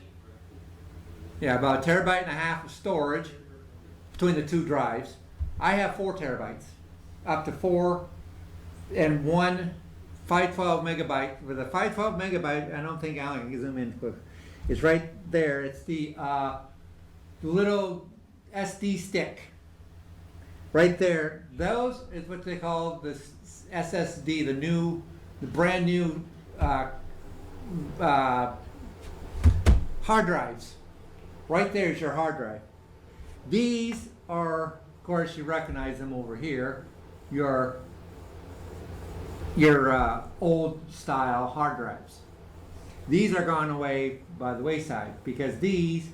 Yeah, about a terabyte and a half of storage between the two drives. I have 4 terabytes, up to 4 and 1 512 megabyte. With a 512 megabyte, I don't think Alan can zoom in quick. It's right there. It's the little SD stick. Right there. Those is what they call the SSD, the brand new hard drives. Right there is your hard drive. These are, of course, you recognize them over here, your old style hard drives. These are gone away by the wayside because these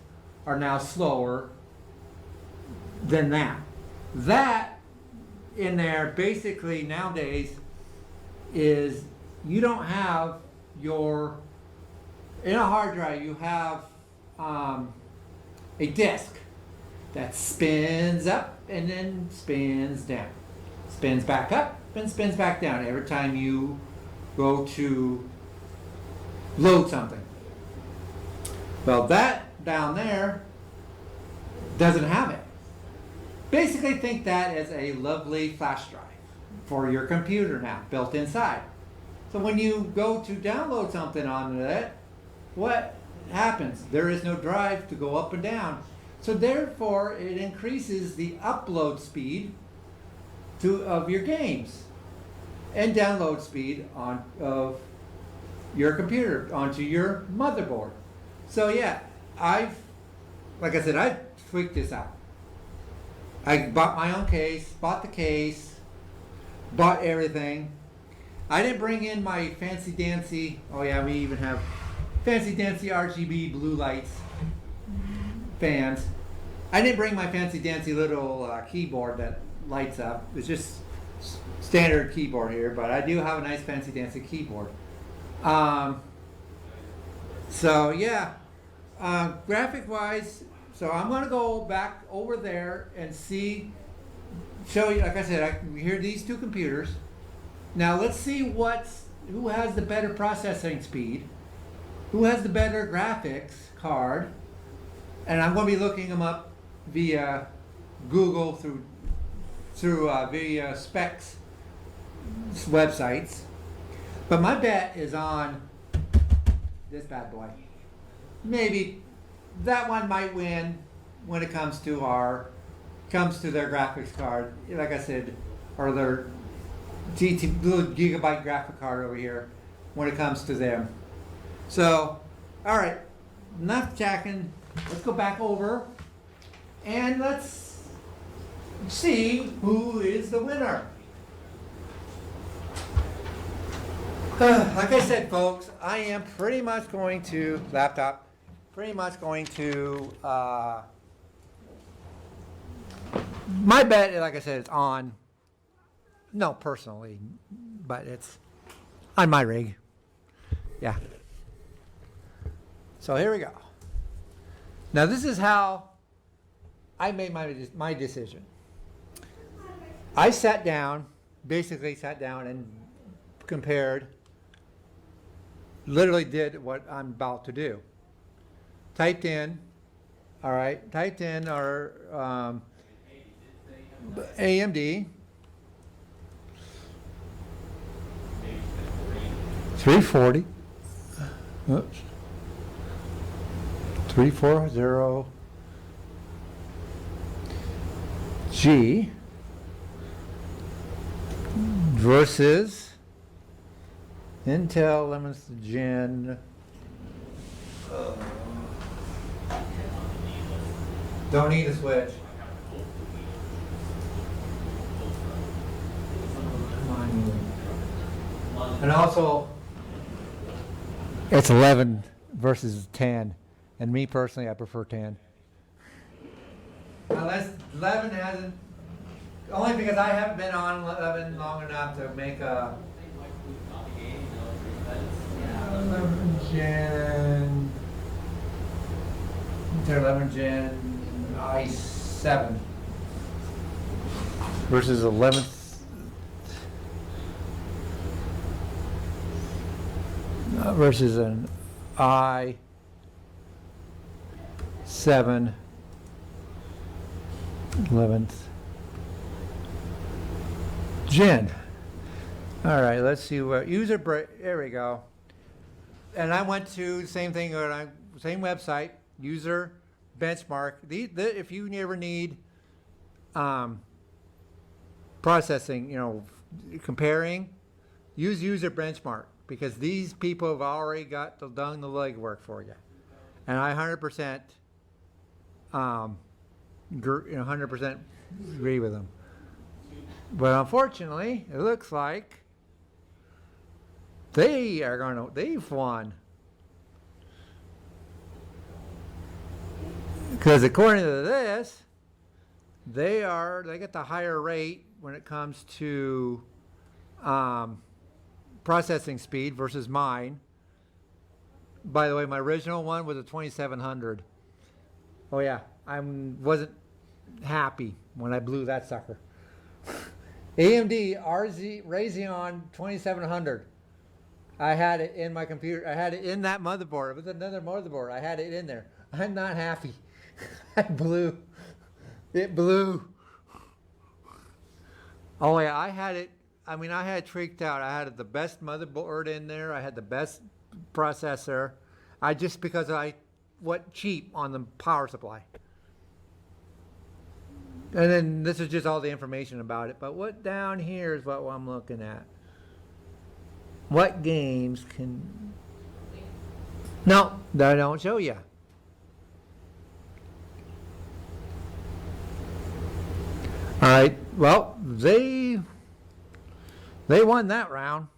are now slower than that. That in there basically nowadays is, you don't have in a hard drive you have a disk that spins up and then spins down. Spins back up and spins back down every time you go to load something. Well, that down there doesn't have it. Basically think that as a lovely flash drive for your computer now, built inside. So when you go to download something onto that, what happens? There is no drive to go up and down. So therefore, it increases the upload speed of your games and download speed of your computer onto your motherboard. So yeah, like I said, I've tweaked this out. I bought my own case, bought the case, bought everything. I didn't bring in my fancy dancy, oh yeah, we even have fancy dancy RGB blue lights, fans. I didn't bring my fancy dancy little keyboard that lights up. It's just standard keyboard here, but I do have a nice fancy dancy keyboard. So yeah, graphic wise, so I'm gonna go back over there and show you, like I said, here are these two computers. Now let's see who has the better processing speed, who has the better graphics card, and I'm gonna be looking them up via Google through via specs websites. But my bet is on this bad boy. Maybe that one might win when it comes to their graphics card. Like I said, or their little gigabyte graphic card over here when it comes to them. So, all right, enough jacking. Let's go back over and let's see who is the winner. Like I said, folks, I am pretty much going to my bet, like I said, is on, no, personally, but it's on my rig. Yeah. So here we go. Now this is how I made my decision. I basically sat down and compared, literally did what I'm about to do. Typed in our AMD 340, 340G versus Intel 11th Gen. Don't need a switch. And also, it's 11 versus 10. And me personally, I prefer 10. Unless 11 hasn't, only because I haven't been on 11 long enough to make a 11 Gen 11 Gen i7 versus 11th versus an i7 11th Gen. All right, let's see what there we go. And I went to the same thing, same website, user benchmark. If you ever need processing, comparing, use user benchmark, because these people have already done the legwork for you. And I 100% 100% agree with them. But unfortunately, it looks like they've won. Because according to this, they get the higher rate when it comes to processing speed versus mine. By the way, my original one was a 2700. Oh yeah, I wasn't happy when I blew that sucker. AMD Radeon 2700. I had it in my computer. I had it in that motherboard. It was another motherboard. I had it in there. I'm not happy. It blew. Oh yeah, I had it tweaked out. I had the best motherboard in there. I had the best processor. Because I went cheap on the power supply. And then this is just all the information about it. But what down here is what I'm looking at. What games can... No, they don't show you. All right. Well, they won that round.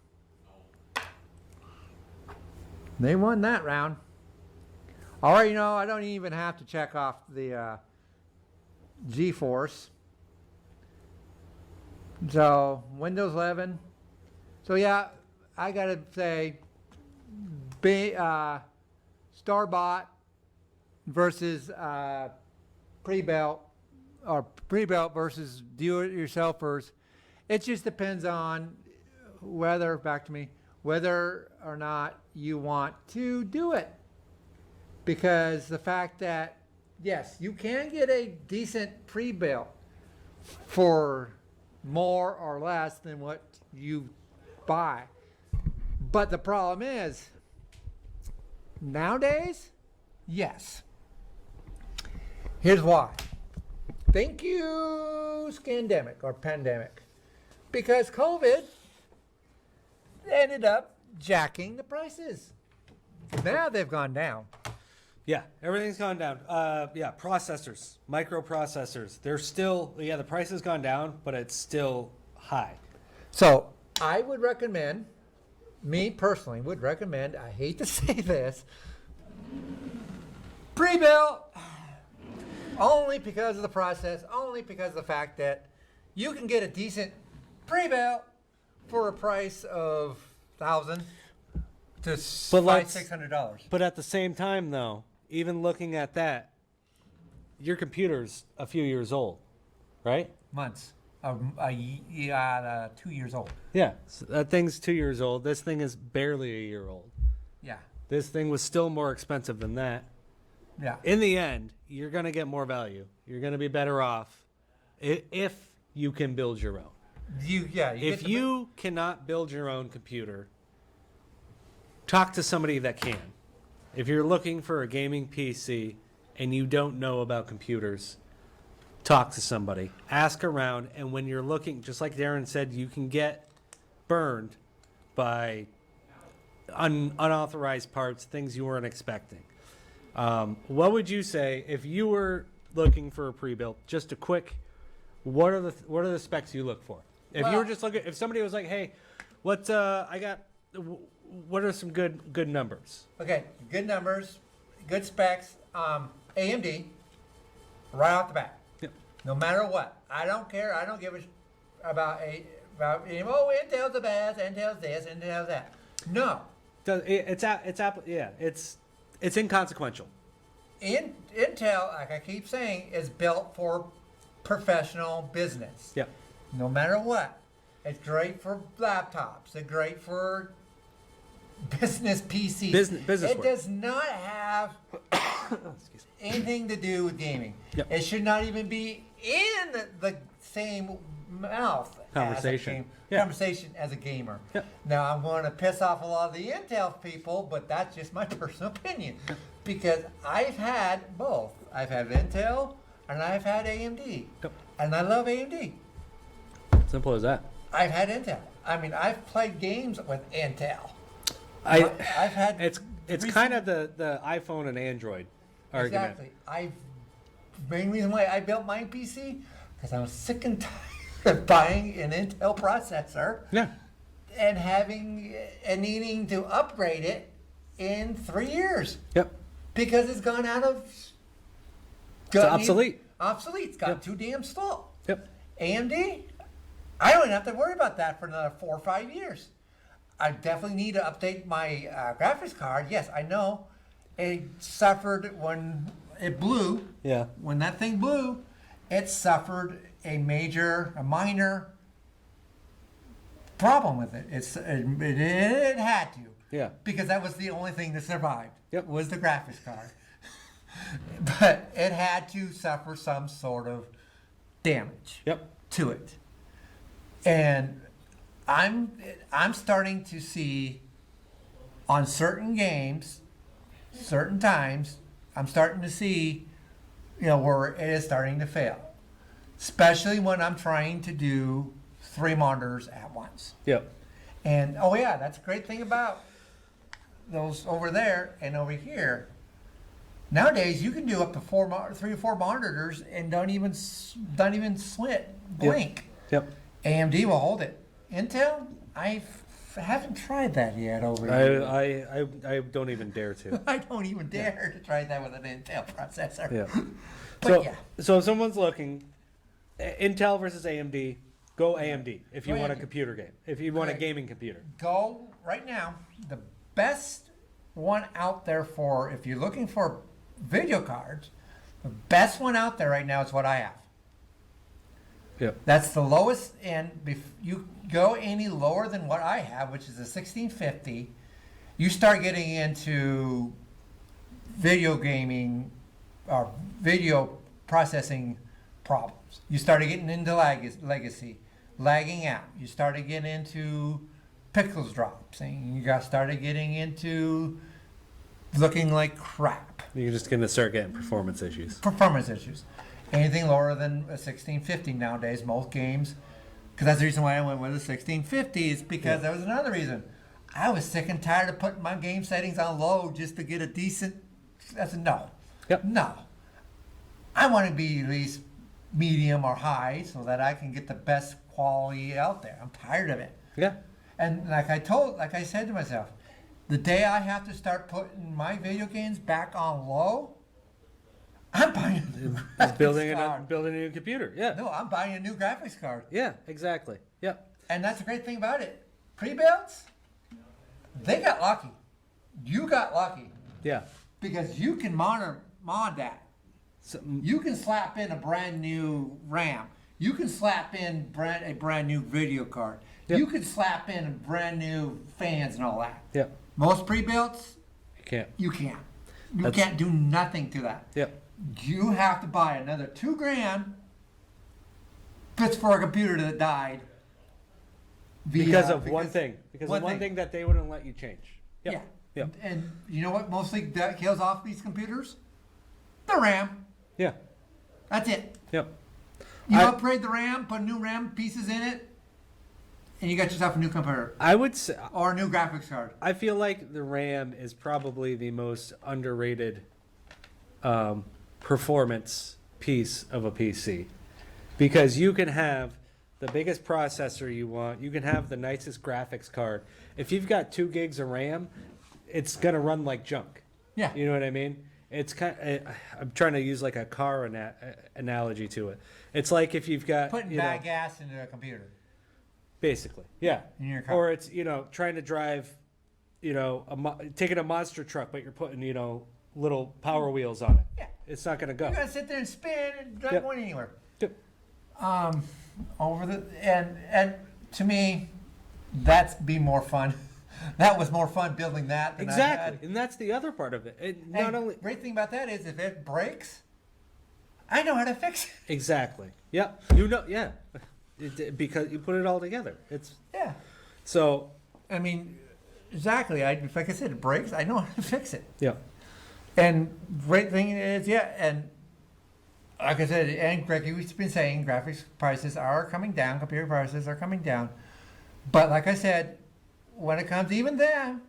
They won that round. All right, I don't even have to check off the GeForce. So Windows 11. So yeah, I gotta say, Starbot versus pre-built, or pre-built versus do-it-yourselfers. It just depends on whether, back to me, whether or not you want to do it. Because the fact that, yes, you can get a decent pre-built for more or less than what you buy. But the problem is, nowadays, yes. Here's why. Thank you, scandemic or pandemic. Because COVID ended up jacking the prices. Now they've gone down. Yeah, everything's gone down. Processors, microprocessors. They're still, the price has gone down, but it's still high. So I would recommend, me personally would recommend, I hate to say this, pre-built, only because of the process, only because of the fact that you can get a decent pre-built for a price of $1,000 to $600. But at the same time, though, even looking at that, your computer's a few years old, right? Months. 2 years old. Yeah, so that thing's 2 years old. This thing is barely a year old. Yeah. This thing was still more expensive than that. Yeah. In the end, you're going to get more value. You're going to be better off if you can build your own. If you cannot build your own computer, talk to somebody that can. If you're looking for a gaming PC and you don't know about computers, talk to somebody. Ask around, and when you're looking, just like Darren said, you can get burned by unauthorized parts, things you weren't expecting. What would you say if you were looking for a pre-built? Just a quick, what are the specs you look for? If you were just looking, if somebody was like, hey, what are some good numbers? Okay, good numbers, good specs. AMD, right off the bat. Yep. No matter what, I don't care. I don't give a about Intel's the best. Intel's this. Intel's that. No. It's inconsequential. Intel, like I keep saying, is built for professional business. Yep. No matter what, it's great for laptops. It's great for business PCs. Business it work. does not have anything to do with gaming. Yep. It should not even be in the same mouth Conversation. conversation as a gamer. Yep. Now I'm going to piss off a lot of the Intel people, but that's just my personal opinion because I've had both. I've had Intel and I've had AMD, and I love AMD. Simple as that. I've had Intel. I mean, I've played games with Intel. I've had. It's kind of the iPhone and Android argument. Exactly. Main reason why I built my PC because I was sick and tired of buying an Intel processor. Yeah. And needing to upgrade it in 3 years. Yep. Because it's gone out of. It's obsolete. Obsolete. It's got too damn slow. Yep. AMD, I don't even have to worry about that for another 4 or 5 years. I definitely need to update my graphics card. Yes, I know. It suffered when it blew. Yeah. When that thing blew, it suffered a minor problem with it. It had to. Yeah. Because that was the only thing that survived. Yep. Was the graphics card. But it had to suffer some sort of damage. Yep. To it. And I'm starting to see on certain games, certain times, I'm starting to see, where it is starting to fail. Especially when I'm trying to do 3 monitors at once. Yep. And that's a great thing about those over there and over here. Nowadays, you can do up to 3 or 4 monitors and don't even blink. Yep. AMD will hold it. Intel, I haven't tried that yet over here. I don't even dare to. I don't even dare to try that with an Intel processor. Yeah. But So if someone's looking, Intel versus AMD, Go AMD if you Go want a AMD. computer game. If you want a Correct. gaming computer. Go right now. The best one out there for if you're looking for video cards, the best one out there right now is what I have. Yep. That's the lowest end. You go any lower than what I have, which is a 1650, you start getting into video gaming or video processing problems. You started getting into legacy, lagging out. You started getting into pixels drops, and you started getting into looking like crap. You're just going to start getting performance issues. Performance issues. Anything lower than a 1650 nowadays, most games, because that's the reason why I went with a 1650 is because that was another reason. I was sick and tired of putting my game settings on low just to get a decent. I said no. Yep. No. I want to be at least medium or high so that I can get the best quality out there. I'm tired of it. Yeah. And like I said to myself, the day I have to start putting my video games back on low, I'm buying It's building card. building a new computer. Yeah. No, I'm buying a new graphics card. Yeah, exactly. Yep. And that's the great thing about it. Pre-builds, they got lucky. You got lucky Yeah. because you can mod that. So, You can slap in a brand new RAM. You can slap in a brand new video card. Yep. You can slap in brand new fans and all that. yep. Most pre-builds, You can't. you can't. You That's- can't do nothing to that. Yep. You have to buy another $2,000 just for a computer that died. Because of one thing. Because one of one thing. thing that they wouldn't let you change. Yep. Yeah. Yep. And you know what mostly that kills off these computers? The RAM. Yeah. That's it. Yep. You I- upgrade the RAM, put new RAM pieces in it, and you got yourself a new computer I would say or a new graphics card. I feel like the RAM is probably the most underrated performance piece of a PC because you can have the biggest processor you want, you can have the nicest graphics card. If you've got 2 gigs of RAM, it's gonna run like junk. Yeah. You know what I mean? It's I'm trying to use like a car analogy to it. It's like if you've got Putting bad gas into a computer. basically, yeah. In your car. Or it's trying to drive, taking a monster truck, but you're putting little power wheels on it. Yeah. It's not gonna go. You gotta sit there and spin and not Yep. going anywhere. Yep. And to me, that's be more fun. That was more fun building that than I had. Exactly, and that's the other part of it. It And not only great thing about that is if it breaks, I know how to fix it. exactly. Yep. Yeah. Because you put it all together. It's Yeah. so. I mean, exactly. Like I said, it breaks. I know how to fix it. Yeah. And great thing is, and like I said, and Greg, you've been saying graphics prices are coming down, computer prices are coming down. But like I said, when it comes even then,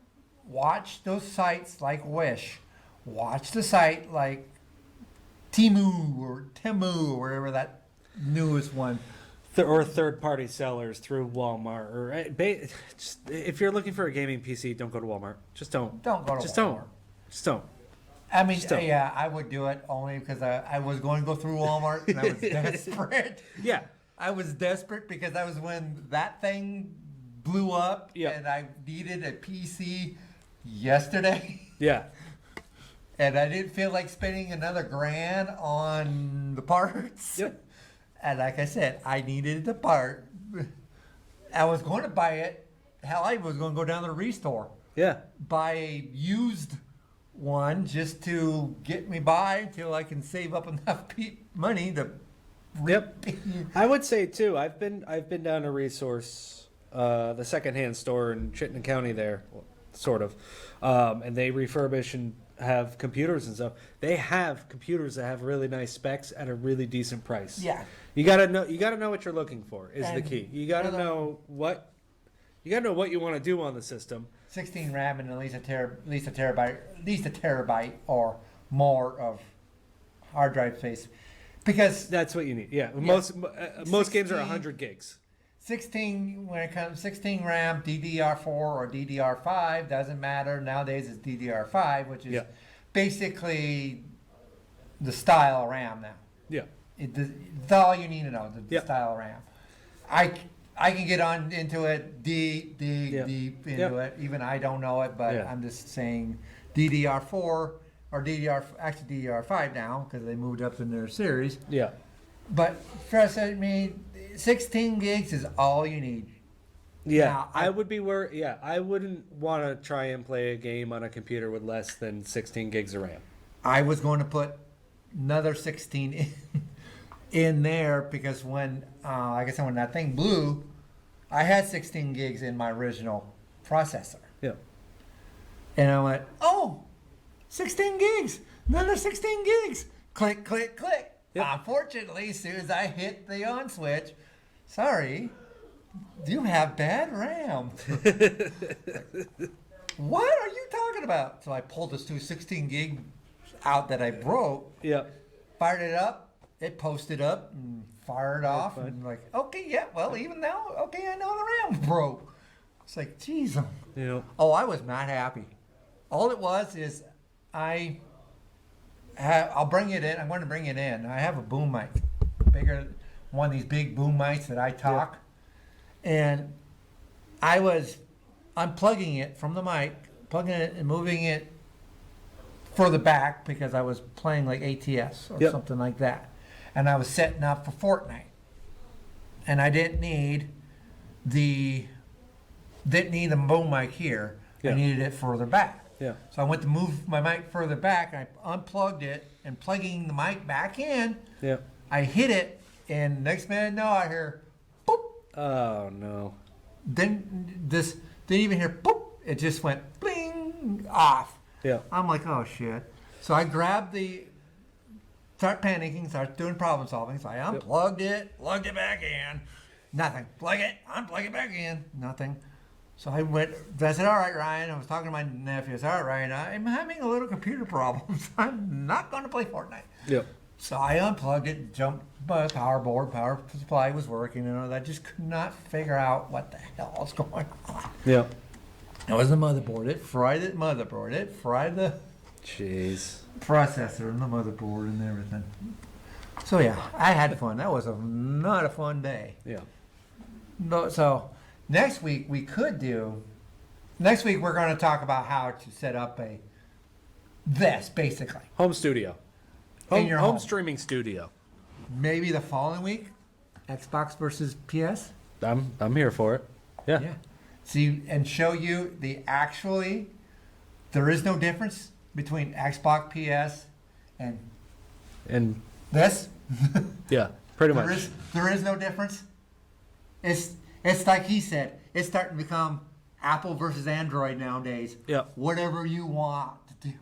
watch those sites like Wish. Watch the site like Temu or wherever that newest one. Or third-party sellers through Walmart, or just, if you're looking for a gaming PC, don't go to Walmart. Just don't. Don't go to Just Walmart. don't. Just don't. I mean, Still. yeah, I would do it only because I was going to go through Walmart and I was desperate. Yeah. I was desperate because that was when that thing blew up Yeah. and I needed a PC yesterday. Yeah. And I didn't feel like spending another grand on the parts. Yep. And like I said, I needed the part. I was going to buy it. Hell, I was going to go down to the restore, Yeah. buy a used one just to get me by until I can save up enough money to. Yep. I would say too. I've been down to Resource, the secondhand store in Chittenden County there, sort of, and they refurbish and have computers and stuff. They have computers that have really nice specs at a really decent price. Yeah. You gotta know what you're looking for is the And key. You gotta another- know what you want to do on the system. 16 RAM and at least a terabyte or more of hard drive space, because That's what you need. Yeah. Most games are 16 100 gigs. 16 when it comes 16 RAM DDR4 or DDR5 doesn't matter nowadays. It's DDR5, which is Yeah. basically the style of RAM now. Yeah. It's all you need to know, the Yeah. style of RAM. I can get on into it deep Yep. into Yep. it. Even I don't know it, but Yeah. I'm just saying DDR4 or DDR5 now because they moved up in their series. Yeah. But trust me, 16 gigs is all you need. Yeah, Now, I would be worried. Yeah, I wouldn't want to try and play a game on a computer with less than 16 gigs of RAM. I was going to put another 16 in there because when when that thing blew, I had 16 gigs in my original processor. Yeah. And I went, oh, 16 gigs, another 16 gigs. Click, click, click. Yep. Unfortunately, as soon as I hit the on switch, sorry, you have bad RAM. What are you talking about? So I pulled this 16 gig out that I broke, Yeah. fired it up, it posted up and fired off. fine. And like, okay, yeah, well, even now, okay, I know the RAM broke. It's like, geez. Yeah. Oh, I was not happy. All it was is I'll bring it in. I'm going to bring it in. I have a boom mic, one of these big boom mics that I talk. And I was unplugging it from the mic, plugging it and moving it further back because I was playing like ATS or Yep. something like that. And I was setting up for Fortnite. And I didn't need the boom mic here. Yeah. I needed it further back. Yeah. So I went to move my mic further back. I unplugged it and plugging the mic back in. Yeah. I hit it, and next minute, no, I hear boop. Oh no. Then this didn't even hear boop. It just went bling off. Yeah. I'm like, oh shit. So I grabbed start panicking, start doing problem solving. So I unplugged it, plugged it back in. Nothing. Plug it, unplug it back in. Nothing. So I said, all right, Ryan. I was talking to my nephew. I said, all right, I'm having a little computer problems. I'm not going to play Fortnite. Yeah. So I unplugged it, jumped my power board, power supply was working, and I just could not figure out what the hell was going on. Yeah. It was the motherboard. It fried the motherboard. It fried the Jeez. processor and the motherboard and everything. So yeah, I had fun. That was not a fun day. Yeah. No, so next week we're going to talk about how to set up this basically. Home studio. In your home. streaming studio. Maybe the following week, Xbox versus PS. I'm here for it. Yeah. Yeah. See, and show you there is no difference between Xbox, PS, and And this. yeah, pretty much. There is no difference. It's like he said. It's starting to become Apple versus Android nowadays. Yeah. Whatever you want to do.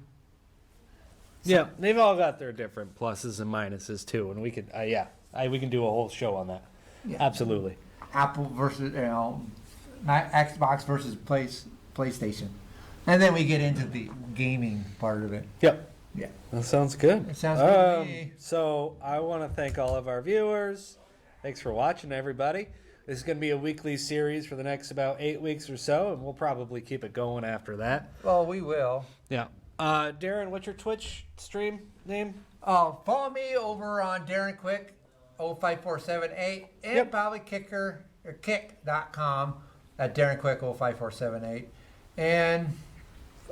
Yeah, they've all got their different pluses and minuses too, and we could, we can do a whole show on that. Yeah. Absolutely. Apple versus not Xbox versus PlayStation, and then we get into the gaming part of it. Yep. Yeah. That sounds good. It sounds good to me. So I want to thank all of our viewers. Thanks for watching, everybody. This is going to be a weekly series for the next about 8 weeks or so, and we'll probably keep it going after that. Well, we will. Yeah. Darren, what's your Twitch stream name? Follow me over on Darren Quick 05478 and Yep. probably kick.com at Darren Quick 05478. And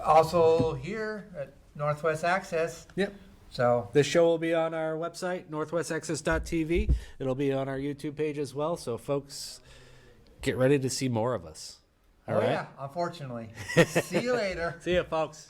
also here at Northwest Access. Yep. So This show will be on our website, northwestaccess.tv. It'll be on our YouTube page as well, so folks, get ready to see more of us. All right? yeah, unfortunately. See you later. See ya, folks.